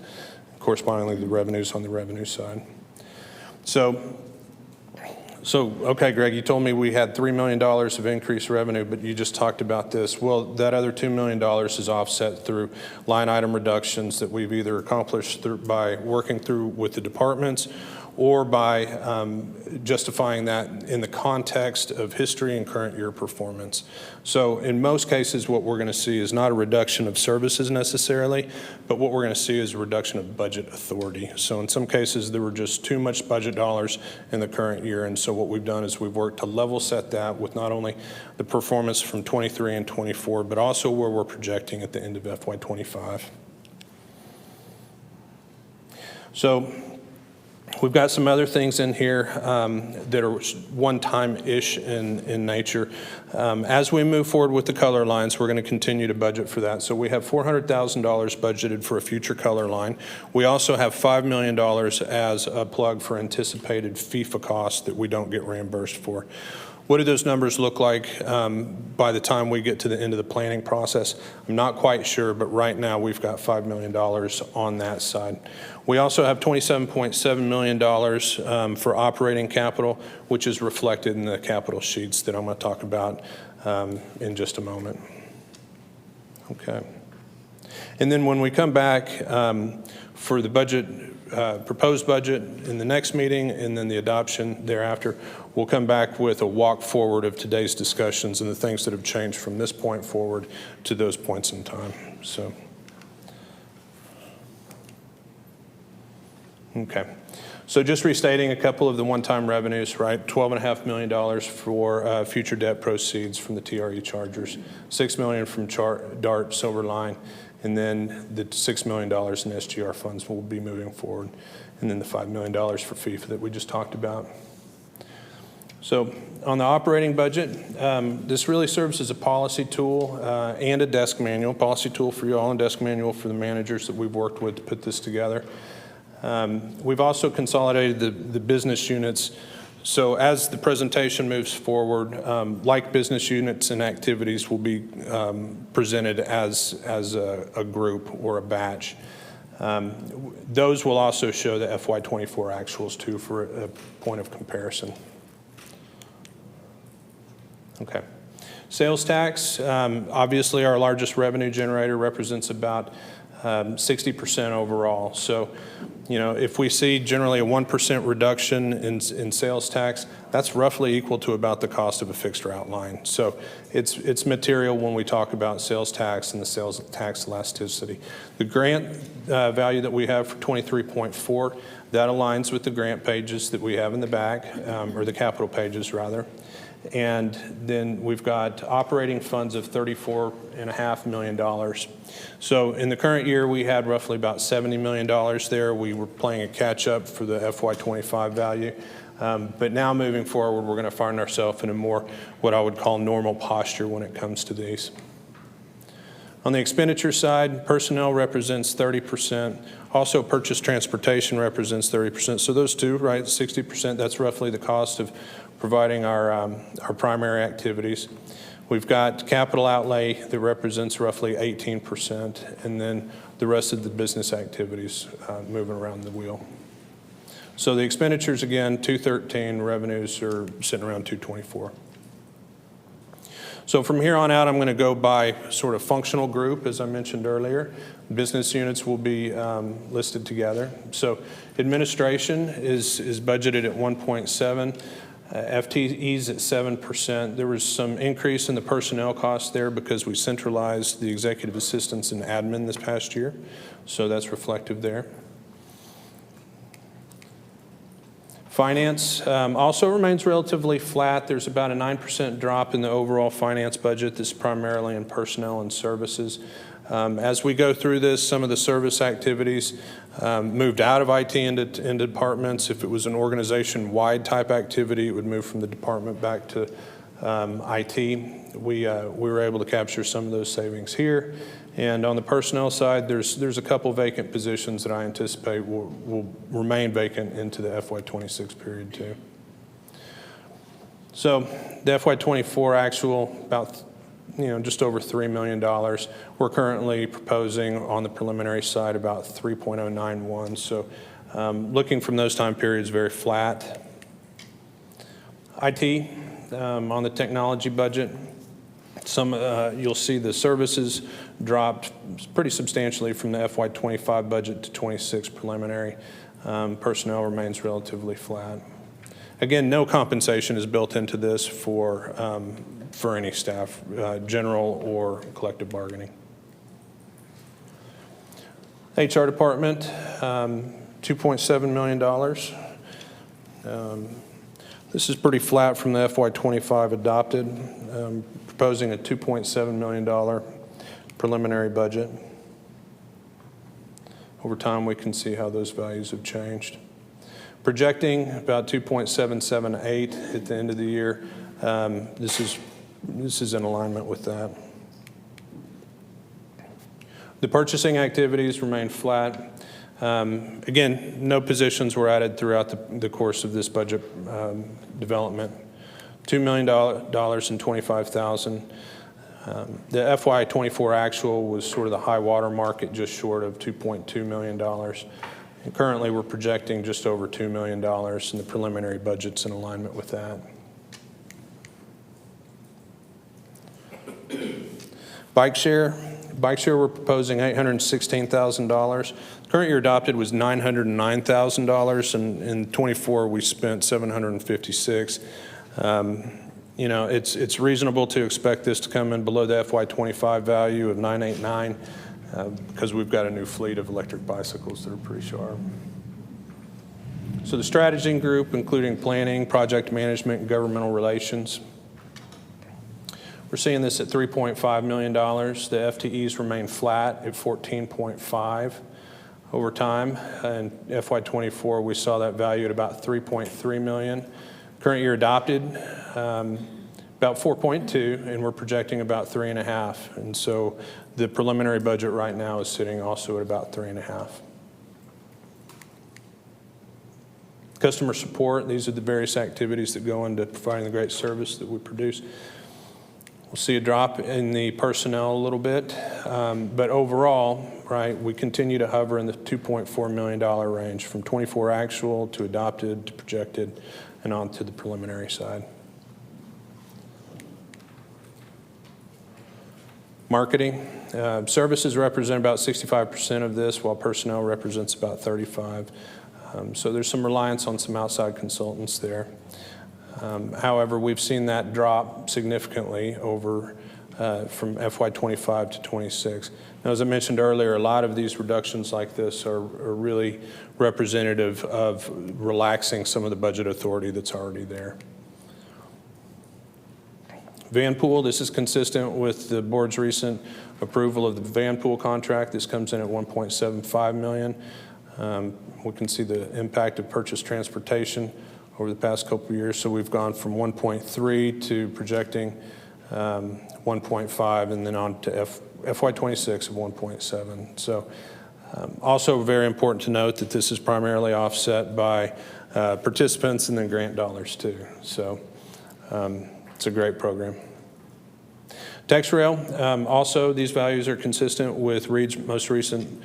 correspondingly the revenues on the revenue side. So, okay, Greg, you told me we had $3 million of increased revenue, but you just talked about this. Well, that other $2 million is offset through line item reductions that we've either accomplished by working through with the departments or by justifying that in the context of history and current year performance. So in most cases, what we're going to see is not a reduction of services necessarily, but what we're going to see is a reduction of budget authority. So in some cases, there were just too much budget dollars in the current year, and so what we've done is we've worked to level set that with not only the performance from 23 and 24, but also where we're projecting at the end of FY25. So we've got some other things in here that are one-time-ish in nature. As we move forward with the color lines, we're going to continue to budget for that. So we have $400,000 budgeted for a future color line. We also have $5 million as a plug for anticipated FIFA costs that we don't get reimbursed for. What do those numbers look like by the time we get to the end of the planning process? I'm not quite sure, but right now we've got $5 million on that side. We also have $27.7 million for operating capital, which is reflected in the capital sheets that I'm going to talk about in just a moment. Okay. And then when we come back for the budget, proposed budget in the next meeting and then the adoption thereafter, we'll come back with a walk forward of today's discussions and the things that have changed from this point forward to those points in time. So, okay. So just restating a couple of the one-time revenues, right? $12.5 million for future debt proceeds from the TRE chargers, $6 million from DART Silver Line, and then the $6 million in SGR funds will be moving forward, and then the $5 million for FIFA that we just talked about. So on the operating budget, this really serves as a policy tool and a desk manual, policy tool for you all and desk manual for the managers that we've worked with to put this together. We've also consolidated the business units. So as the presentation moves forward, like business units and activities will be presented as a group or a batch. Those will also show the FY24 actuals too for a point of comparison. Okay. Sales tax, obviously our largest revenue generator, represents about 60% overall. So, you know, if we see generally a 1% reduction in sales tax, that's roughly equal to about the cost of a fixed route line. So it's material when we talk about sales tax and the sales tax elasticity. The grant value that we have for 23.4, that aligns with the grant pages that we have in the back, or the capital pages rather. And then we've got operating funds of $34.5 million. So in the current year, we had roughly about $70 million there. We were playing a catch up for the FY25 value. But now moving forward, we're going to find ourselves in a more, what I would call, normal posture when it comes to these. On the expenditure side, personnel represents 30%. Also, purchase transportation represents 30%. So those two, right, 60%, that's roughly the cost of providing our primary activities. We've got capital outlay that represents roughly 18%, and then the rest of the business activities moving around the wheel. So the expenditures, again, 213, revenues are sitting around 224. So from here on out, I'm going to go by sort of functional group, as I mentioned earlier. Business units will be listed together. So administration is budgeted at 1.7. FTEs at 7%. There was some increase in the personnel costs there because we centralized the executive assistants and admin this past year. So that's reflective there. Finance also remains relatively flat. There's about a 9% drop in the overall finance budget. This is primarily in personnel and services. As we go through this, some of the service activities moved out of IT into departments. If it was an organization-wide type activity, it would move from the department back to IT. We were able to capture some of those savings here. And on the personnel side, there's a couple vacant positions that I anticipate will remain vacant into the FY26 period too. So the FY24 actual, about just over $3 million. We're currently proposing on the preliminary side about 3.091. So looking from those time periods, very flat. IT, on the technology budget, you'll see the services dropped pretty substantially from the FY25 budget to 26 preliminary. Personnel remains relatively flat. Again, no compensation is built into this for any staff, general or collective bargaining. HR department, $2.7 million. This is pretty flat from the FY25 adopted, proposing a $2.7 million preliminary budget. Over time, we can see how those values have changed. Projecting about 2.778 at the end of the year. This is in alignment with that. The purchasing activities remain flat. Again, no positions were added throughout the course of this budget development. $2 million and $25,000. The FY24 actual was sort of the high water mark at just short of $2.2 million. And currently, we're projecting just over $2 million, and the preliminary budget's in alignment with that. Bike share, we're proposing $816,000. Current year adopted was $909,000, and in 24 we spent $756,000. It's reasonable to expect this to come in below the FY25 value of $989,000 because we've got a new fleet of electric bicycles that are pretty sharp. So the strategy group, including planning, project management, and governmental relations. We're seeing this at $3.5 million. The FTEs remain flat at 14.5 over time. In FY24, we saw that value at about 3.3 million. Current year adopted, about 4.2, and we're projecting about 3.5. And so the preliminary budget right now is sitting also at about 3.5. Customer support, these are the various activities that go into providing the great service that we produce. We'll see a drop in the personnel a little bit, but overall, right, we continue to hover in the $2.4 million range from 24 actual to adopted to projected and on to the preliminary side. Marketing. Services represent about 65% of this, while personnel represents about 35%. So there's some reliance on some outside consultants there. However, we've seen that drop significantly over from FY25 to 26. Now, as I mentioned earlier, a lot of these reductions like this are really representative of relaxing some of the budget authority that's already there. Van pool, this is consistent with the board's recent approval of the van pool contract. This comes in at $1.75 million. We can see the impact of purchase transportation over the past couple of years. So we've gone from 1.3 to projecting 1.5 and then on to FY26 of 1.7. So also very important to note that this is primarily offset by participants and then grant dollars too. So it's a great program. TexRail, also these values are consistent with Reed's most recent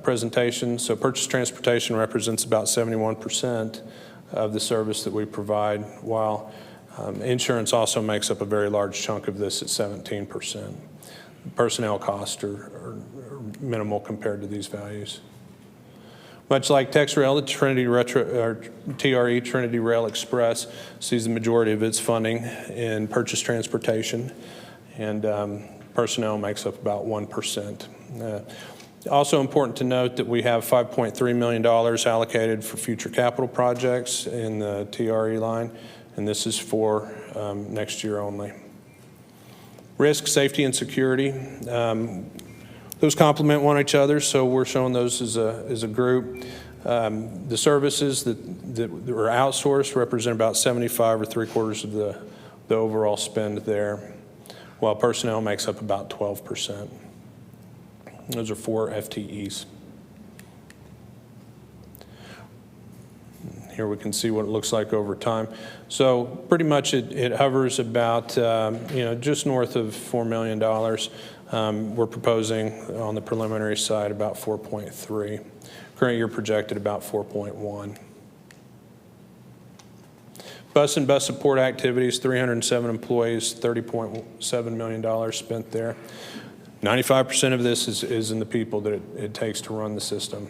presentation. So purchase transportation represents about 71% of the service that we provide, while insurance also makes up a very large chunk of this at 17%. Personnel costs are minimal compared to these values. Much like TexRail, the TRE, Trinity Rail Express, sees the majority of its funding in purchase transportation, and personnel makes up about 1%. Also important to note that we have $5.3 million allocated for future capital projects in the TRE line, and this is for next year only. Risk, safety, and security. Those complement one each other, so we're showing those as a group. The services that are outsourced represent about 75 or 3/4 of the overall spend there, while personnel makes up about 12%. Those are 4 FTEs. Here we can see what it looks like over time. So pretty much it hovers about just north of $4 million. We're proposing on the preliminary side about 4.3. Current year projected about 4.1. Bus and bus support activities, 307 employees, $30.7 million spent there. 95% of this is in the people that it takes to run the system.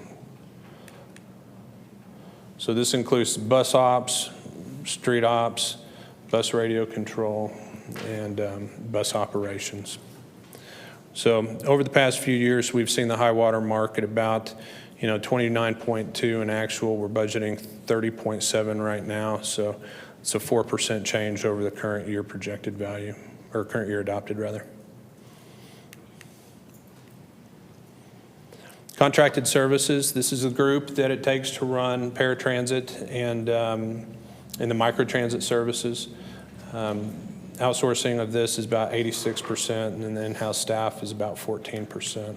So this includes bus ops, street ops, bus radio control, and bus operations. So over the past few years, we've seen the high water mark at about 29.2 in actual. We're budgeting 30.7 right now. So it's a 4% change over the current year projected value, or current year adopted rather. Contracted services, this is a group that it takes to run paratransit and the microtransit services. Outsourcing of this is about 86%, and the in-house staff is about 14%.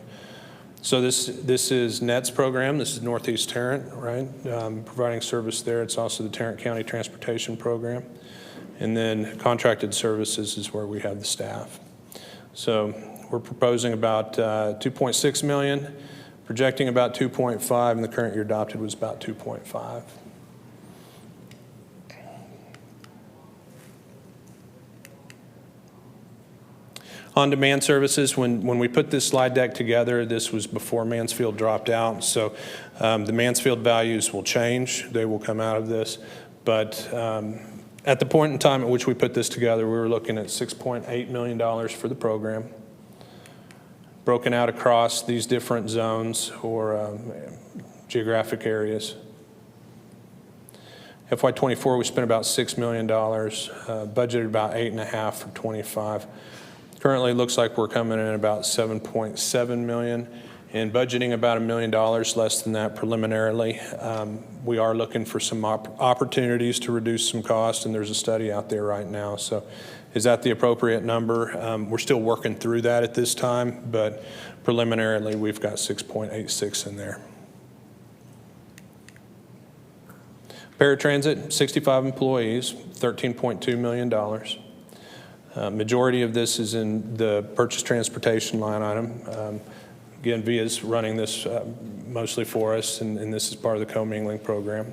So this is NET's program. This is Northeast Tarrant, right? Providing service there. It's also the Tarrant County Transportation Program. And then contracted services is where we have the staff. So we're proposing about $2.6 million. Projecting about 2.5, and the current year adopted was about 2.5. On-demand services, when we put this slide deck together, this was before Mansfield dropped out. So the Mansfield values will change. They will come out of this. But at the point in time at which we put this together, we were looking at $6.8 million for the program, broken out across these different zones or geographic areas. FY24, we spent about $6 million, budgeted about $8.5 for 25. Currently looks like we're coming in about $7.7 million and budgeting about $1 million less than that preliminarily. We are looking for some opportunities to reduce some costs, and there's a study out there right now. So is that the appropriate number? We're still working through that at this time, but preliminarily we've got 6.86 in there. Paratransit, 65 employees, $13.2 million. Majority of this is in the purchase transportation line item. Again, VIA's running this mostly for us, and this is part of the commingling program.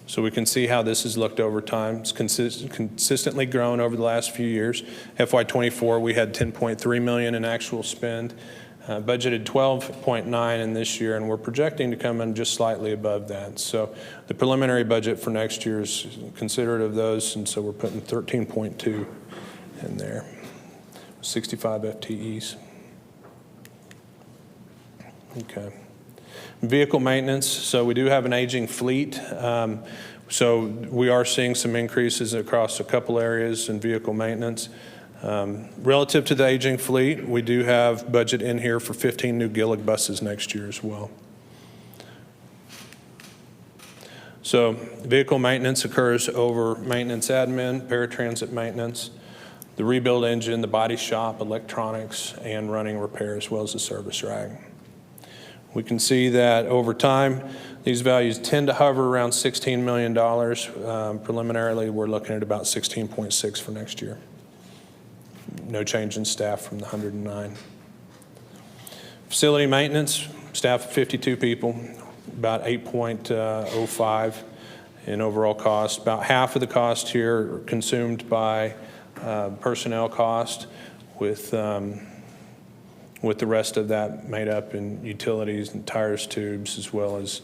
So we can see how this has looked over time. It's consistently grown over the last few years. FY24, we had $10.3 million in actual spend, budgeted $12.9 in this year, and we're projecting to come in just slightly above that. So the preliminary budget for next year is considerate of those, and so we're putting 13.2 in there, 65 FTEs. Okay. Vehicle maintenance, so we do have an aging fleet. So we are seeing some increases across a couple areas in vehicle maintenance. Relative to the aging fleet, we do have budget in here for 15 new Gillig buses next year as well. So vehicle maintenance occurs over maintenance admin, paratransit maintenance, the rebuild engine, the body shop, electronics, and running repair, as well as the service rag. We can see that over time, these values tend to hover around $16 million. Preliminarily, we're looking at about 16.6 for next year. No change in staff from the 109. Facility maintenance, staff of 52 people, about 8.05 in overall cost. About half of the cost here consumed by personnel cost, with the rest of that made up in utilities and tires, tubes, as well as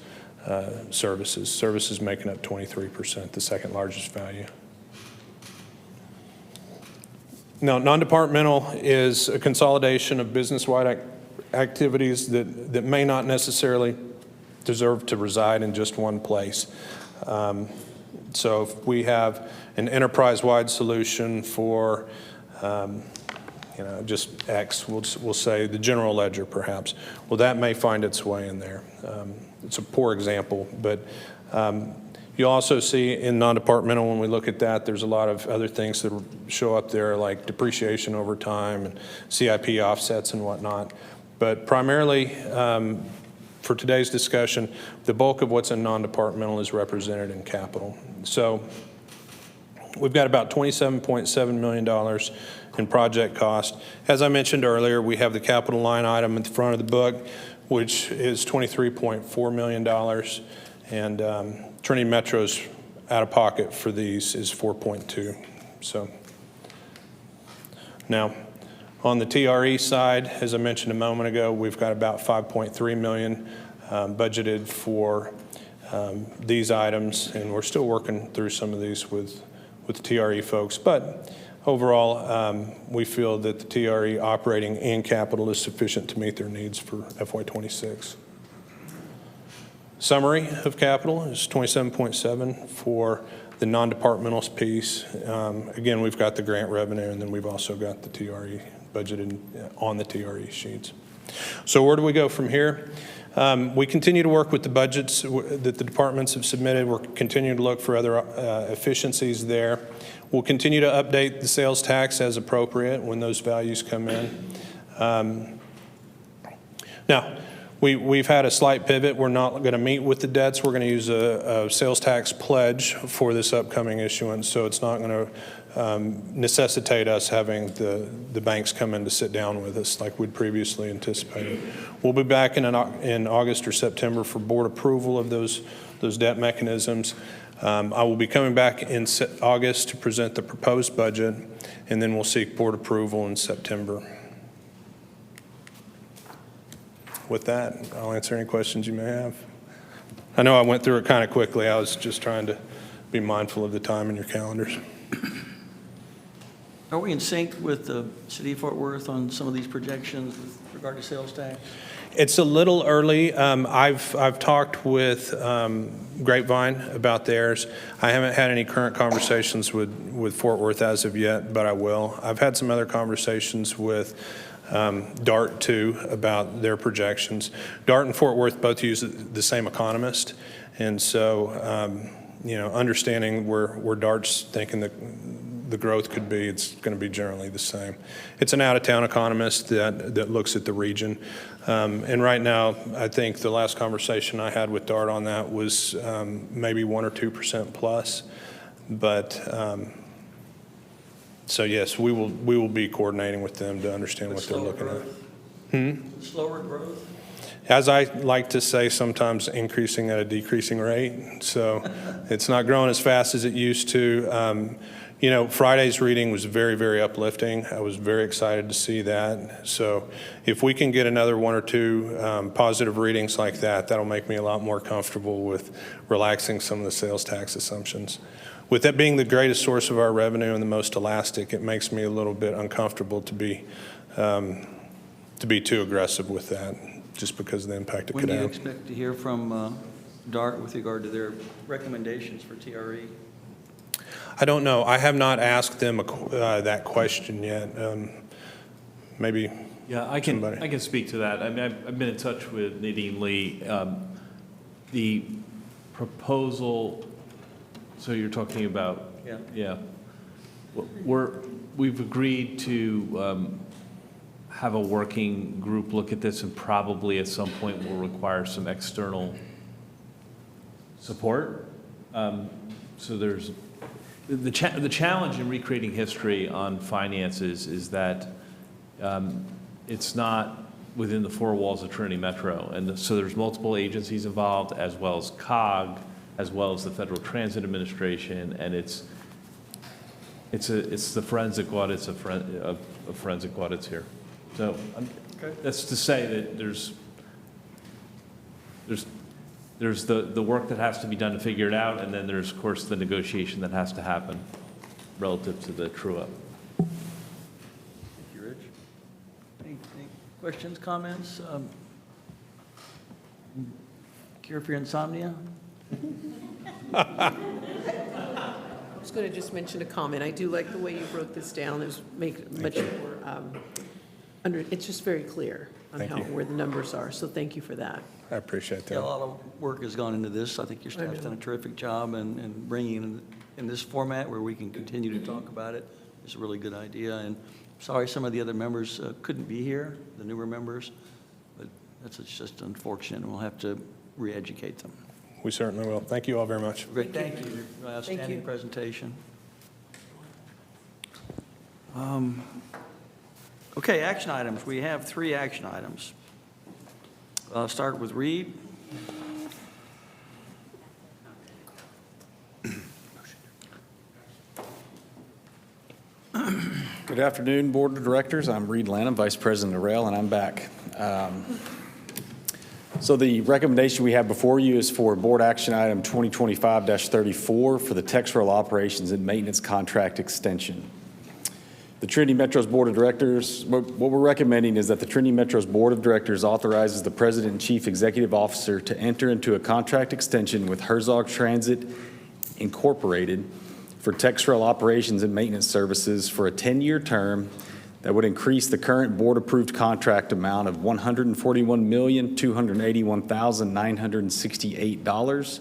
services. Services making up 23%, the second largest value. Now, non-departmental is a consolidation of business-wide activities that may not necessarily deserve to reside in just one place. So if we have an enterprise-wide solution for just X, we'll say the general ledger perhaps. Well, that may find its way in there. It's a poor example, but you also see in non-departmental, when we look at that, there's a lot of other things that show up there, like depreciation over time and CIP offsets and whatnot. But primarily, for today's discussion, the bulk of what's in non-departmental is represented in capital. So we've got about $27.7 million in project cost. As I mentioned earlier, we have the capital line item at the front of the book, which is $23.4 million. And Trinity Metro's out of pocket for these is 4.2. So now on the TRE side, as I mentioned a moment ago, we've got about 5.3 million budgeted for these items, and we're still working through some of these with the TRE folks. But overall, we feel that the TRE operating and capital is sufficient to meet their needs for FY26. Summary of capital is 27.7 for the non-departmental piece. Again, we've got the grant revenue, and then we've also got the TRE budgeted on the TRE sheets. So where do we go from here? We continue to work with the budgets that the departments have submitted. We're continuing to look for other efficiencies there. We'll continue to update the sales tax as appropriate when those values come in. Now, we've had a slight pivot. We're not going to meet with the debts. We're going to use a sales tax pledge for this upcoming issuance, so it's not going to necessitate us having the banks come in to sit down with us like we'd previously anticipated. We'll be back in August or September for board approval of those debt mechanisms. I will be coming back in August to present the proposed budget, and then we'll seek board approval in September. With that, I'll answer any questions you may have. I know I went through it kind of quickly. I was just trying to be mindful of the time in your calendars. Are we in sync with the city of Fort Worth on some of these projections with regard to sales tax? It's a little early. I've talked with Grapevine about theirs. I haven't had any current conversations with Fort Worth as of yet, but I will. I've had some other conversations with DART too about their projections. DART and Fort Worth both use the same economist, and so understanding where DART's thinking that the growth could be, it's going to be generally the same. It's an out-of-town economist that looks at the region, and right now I think the last conversation I had with DART on that was maybe 1 or 2% plus, but So yes, we will be coordinating with them to understand what they're looking at. Slower growth? As I like to say, sometimes increasing at a decreasing rate. So it's not growing as fast as it used to. Friday's reading was very, very uplifting. I was very excited to see that. So if we can get another one or two positive readings like that, that'll make me a lot more comfortable with relaxing some of the sales tax assumptions. With that being the greatest source of our revenue and the most elastic, it makes me a little bit uncomfortable to be too aggressive with that, just because of the impact it When could do you have. expect to hear from DART with regard to their recommendations for TRE? I don't know. I have not asked them that question yet. Maybe. Yeah, I can speak to that. I mean, I've been in touch with Nadine Lee. The proposal, so you're talking about, yeah. We've agreed to have a working group look at this, and probably at some point will require some external support. So there's the challenge in recreating history on finances is that it's not within the four walls of Trinity Metro. And so there's multiple agencies involved, as well as COG, as well as the Federal Transit Administration, and it's the forensic audits of forensic audits here. So that's to say that there's the work that has to be done to figure it out, and then there's, of course, the negotiation that has to happen relative to the true-up. Thank you, Rich. Any questions, comments? Cure for your insomnia? I was going to just mention a comment. I do like the way you broke this down. There's much more, it's just very clear on where the numbers are. So thank you for that. I appreciate that. Yeah, a lot of work has gone into this. I think your staff's done a terrific job, and bringing in this format where we can continue to talk about it is a really good idea. And sorry some of the other members couldn't be here, the newer members, but it's just unfortunate, and we'll have to re-educate them. We certainly will. Thank you all very much. Great, thank you. Outstanding presentation. Okay, action items. We have 3 action items. I'll start with Reed. Good afternoon, Board of Directors. I'm Reed Lanham, Vice President of Rail, and I'm back. So the recommendation we have before you is for Board Action Item 2025-34 for the TexRail Operations and Maintenance Contract Extension. The Trinity Metro's Board of Directors, what we're recommending is that the Trinity Metro's Board of Directors authorizes the President and Chief Executive Officer to enter into a contract extension with Herzog Transit Incorporated for TexRail Operations and Maintenance Services for a 10-year term that would increase the current board-approved contract amount of $141,281,968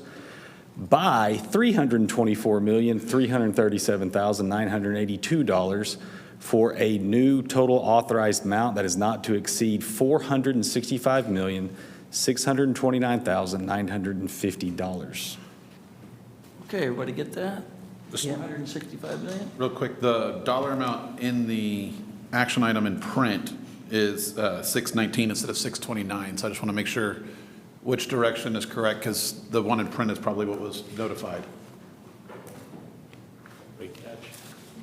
by $324,337,982 for a new total authorized amount that is not to exceed $465,629,950. Okay, everybody get that? 165 million? Real quick, the dollar amount in the action item in print is 619 instead of 629. So I just want to make sure which direction is correct, because the one in print is probably what was notified. Great catch.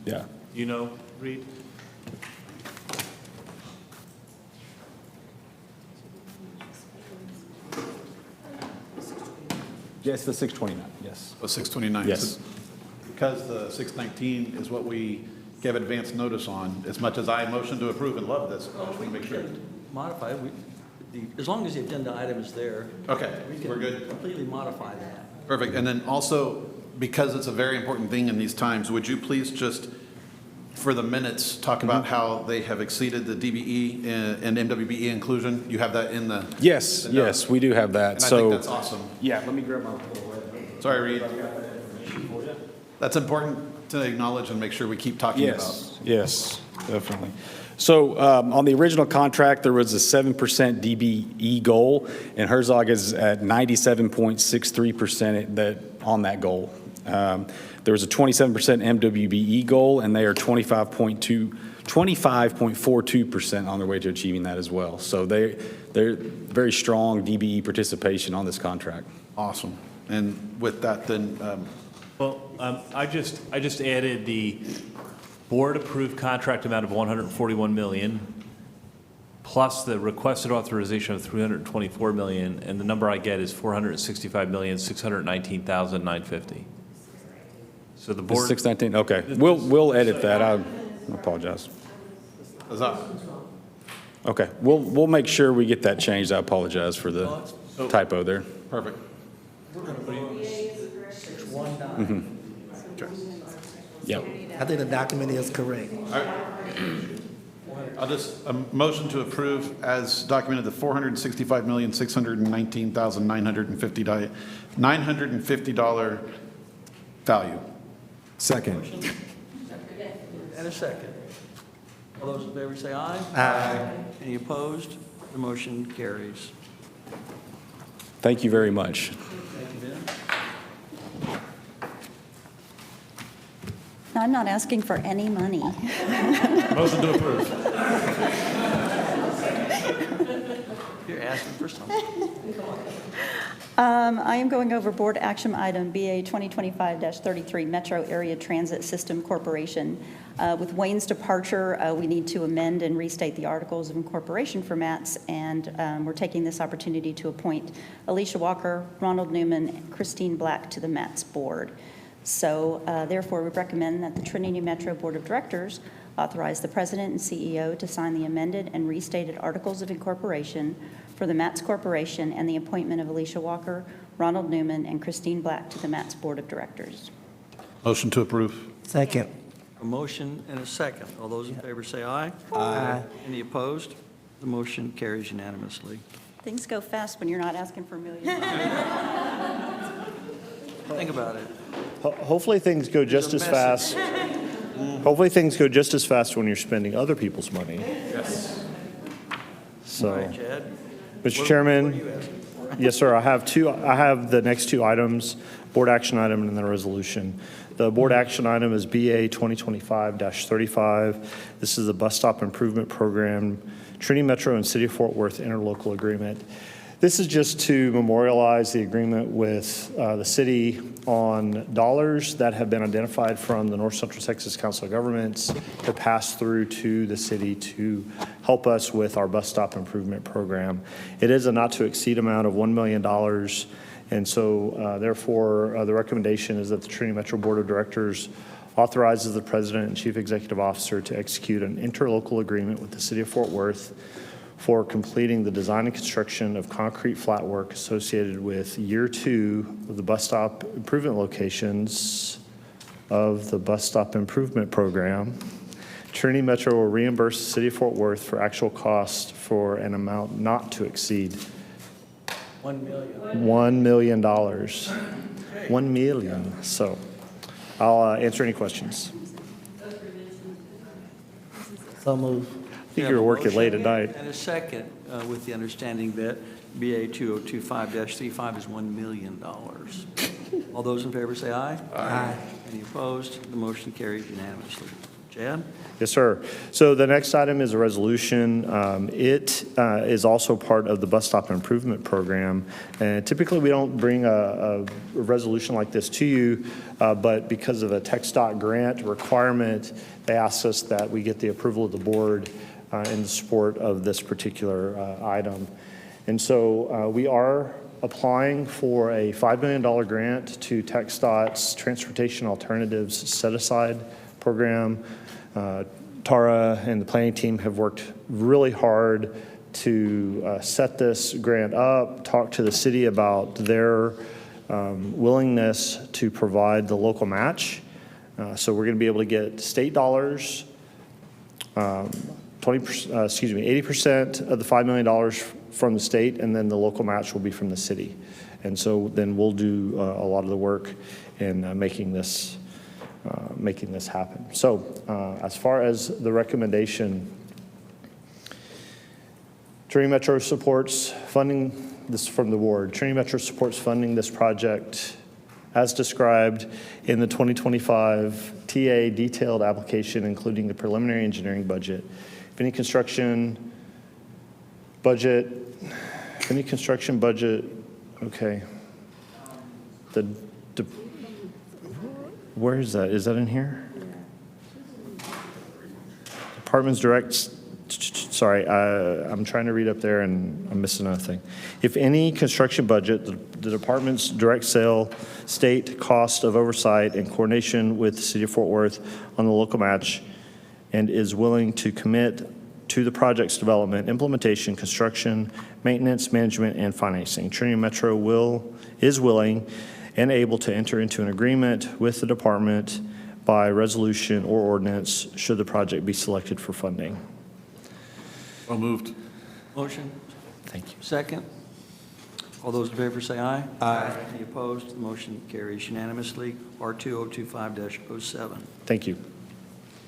Yeah. You know, Reed? Yes, the 629, yes. Oh, 629. Yes. Because the 619 is what we gave advance notice on, as much as I motion to approve and love this, I just want to make sure. Modify, as long as the agenda item is there. Okay, we're good. Completely modify that. Perfect. And then also, because it's a very important thing in these times, would you please just, for the minutes, talk about how they have exceeded the DBE and MWBE inclusion? You have that in the... Yes, yes, we do have that. And I So think that's awesome. Yeah, let me grab my... Sorry, Reed. That's important to acknowledge and make sure we keep talking about. Yes, definitely. So on the original contract, there was a 7% DBE goal, and Herzog is at 97.63% on that goal. There was a 27% MWBE goal, and they are 25.42% on their way to achieving that as well. So they're very strong DBE participation on this contract. Awesome. And with that, then, I just added the board-approved contract amount of $141 million, plus the requested authorization of $324 million, and the number I get is $465,619,950. So the board. 619, okay. We'll edit that. I apologize. Okay, we'll make sure we get that changed. I apologize for the typo there. Perfect. Mhm. Yep. I think the document is correct. I'll just, a motion to approve as documented, the $465,619,950 value. Second. And a second. All those in favor say aye. Aye. Any opposed? The motion carries. Thank you very much. Thank you, Ben. No, I'm not asking for any money. Motion to approve. You're asking for something. I am going over board action item BA 2025-33, Metro Area Transit System Corporation. With Wayne's departure, we need to amend and restate the articles of incorporation for MATS, and we're taking this opportunity to appoint Alicia Walker, Ronald Newman, and Christine Black to the MATS board. So therefore, we recommend that the Trinity Metro Board of Directors authorize the President and CEO to sign the amended and restated articles of incorporation for the MATS Corporation and the appointment of Alicia Walker, Ronald Newman, and Christine Black to the MATS Board of Directors. Motion to approve. Second. A motion and a second. All those in favor say aye. Aye. Any opposed? The motion carries unanimously. Things go fast when you're not asking for millions. Think about it. Hopefully things go just as fast. Hopefully things go just as fast when you're spending other people's money. Yes. So, All right, Chad. Mr. Chairman, yes, sir. I have the next two items, board action item and then a resolution. The board action item is BA 2025-35. This is the bus stop improvement program, Trinity Metro and City of Fort Worth interlocal agreement. This is just to memorialize the agreement with the city on dollars that have been identified from the North Central Texas Council of Governments to pass through to the city to help us with our bus stop improvement program. It is a not to exceed amount of $1 million. And so therefore, the recommendation is that the Trinity Metro Board of Directors authorizes the President and Chief Executive Officer to execute an interlocal agreement with the City of Fort Worth for completing the design and construction of concrete flat work associated with year 2 of the bus stop improvement locations of the bus stop improvement program. Trinity Metro will reimburse the City of Fort Worth for actual costs for an amount not to exceed $1 million. $1 million. $1 million. So I'll answer any questions. So move. I think you were working late at night. And a second, with the understanding that BA 2025-35 is $1 million. All those in favor say aye. Aye. Any opposed? The motion carries unanimously. Chad? Yes, sir. So the next item is a resolution. It is also part of the bus stop improvement program. And typically, we don't bring a resolution like this to you, but because of a TxDOT grant requirement, they asked us that we get the approval of the board in support of this particular item. And so we are applying for a $5 million grant to TxDOT's Transportation Alternatives Set-Aside program. Tara and the planning team have worked really hard to set this grant up, talk to the city about their willingness to provide the local match. So we're going to be able to get state dollars, 80% of the $5 million from the state, and then the local match will be from the city. And so then we'll do a lot of the work in making this happen. So as far as the recommendation, Trinity Metro supports funding this from the board. Trinity Metro supports funding this project as described in the 2025 TA detailed application, including the preliminary engineering budget. If any construction budget, okay. Where is that? Is that in here? Departments direct, sorry, I'm trying to read up there and I'm missing another thing. If any construction budget, the department's direct sale, state cost of oversight and coordination with the city of Fort Worth on the local match and is willing to commit to the project's development, implementation, construction, maintenance, management, and financing. Trinity Metro is willing and able to enter into an agreement with the department by resolution or ordinance should the project be selected for funding. So moved. Motion? Thank you. Second? All those in favor say aye. Aye. Any opposed? The motion carries unanimously. R2025-07. Thank you.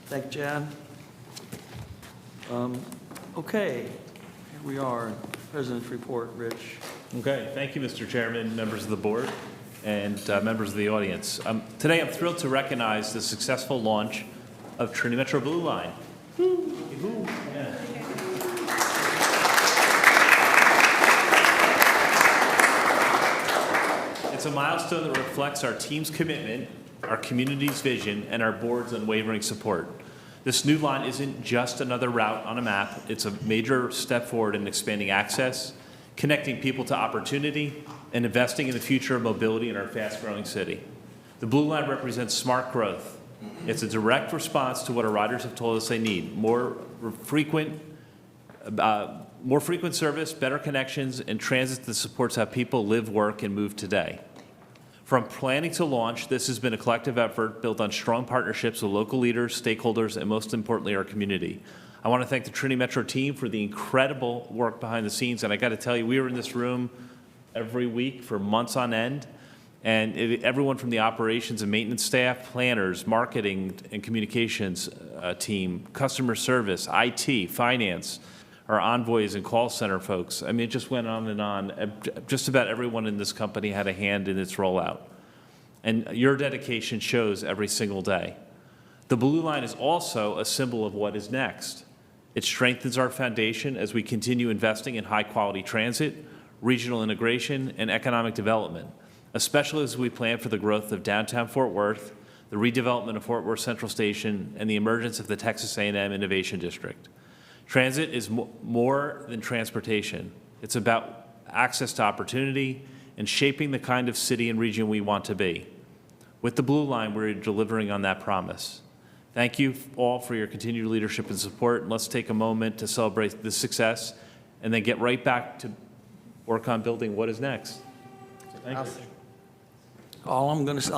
Thank you, Chad. Okay, here we are. President's report, Rich. Okay, thank you, Mr. Chairman, members of the board, and members of the audience. Today, I'm thrilled to recognize the successful launch of Trinity Metro Blue Line. Yeah. It's a milestone that reflects our team's commitment, our community's vision, and our board's unwavering support. This new line isn't just another route on a map. It's a major step forward in expanding access, connecting people to opportunity, and investing in the future of mobility in our fast-growing city. The Blue Line represents smart growth. It's a direct response to what our riders have told us they need: more frequent service, better connections, and transit that supports how people live, work, and move today. From planning to launch, this has been a collective effort built on strong partnerships with local leaders, stakeholders, and most importantly, our community. I want to thank the Trinity Metro team for the incredible work behind the scenes. And I got to tell you, we were in this room every week for months on end. And everyone from the operations and maintenance staff, planners, marketing and communications team, customer service, IT, finance, our envoys and call center folks. I mean, it just went on and on. Just about everyone in this company had a hand in its rollout. And your dedication shows every single day. The Blue Line is also a symbol of what is next. It strengthens our foundation as we continue investing in high-quality transit, regional integration, and economic development, especially as we plan for the growth of downtown Fort Worth, the redevelopment of Fort Worth Central Station, and the emergence of the Texas A&M Innovation District. Transit is more than transportation. It's about access to opportunity and shaping the kind of city and region we want to be. With the Blue Line, we're delivering on that promise. Thank you all for your continued leadership and support. And let's take a moment to celebrate this success and then get right back to work on building what is next. So thank you. All I'm going to say,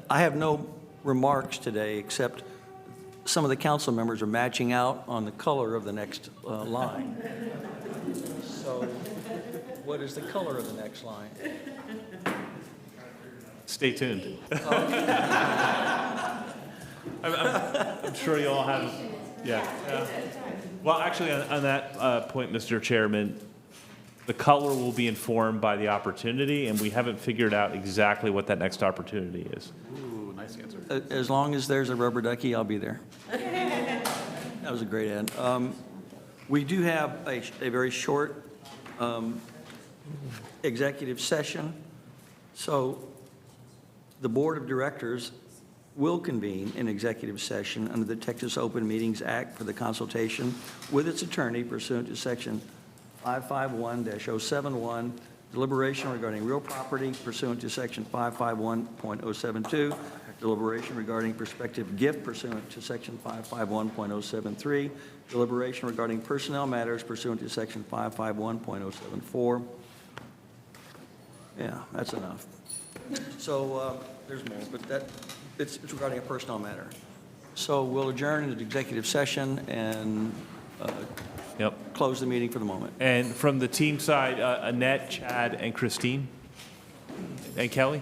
I have no remarks today except some of the council members are matching out on the color of the next line. So what is the color of the next line? Stay tuned. I'm sure you all have, yeah. Well, actually, on that point, Mr. Chairman, the color will be informed by the opportunity, and we haven't figured out exactly what that next opportunity is. Ooh, nice answer. As long as there's a rubber ducky, I'll be there. That was a great end. We do have a very short executive session. So the Board of Directors will convene an executive session under the Texas Open Meetings Act for the consultation with its attorney pursuant to Section 551-071, deliberation regarding real property pursuant to Section 551.072, deliberation regarding prospective gift pursuant to Section 551.073, deliberation regarding personnel matters pursuant to Section 551.074. Yeah, that's enough. So there's more, but it's regarding a personnel matter. So we'll adjourn into the executive session and close the meeting for the moment. And from the team side, Annette, Chad, and Christine, and Kelly.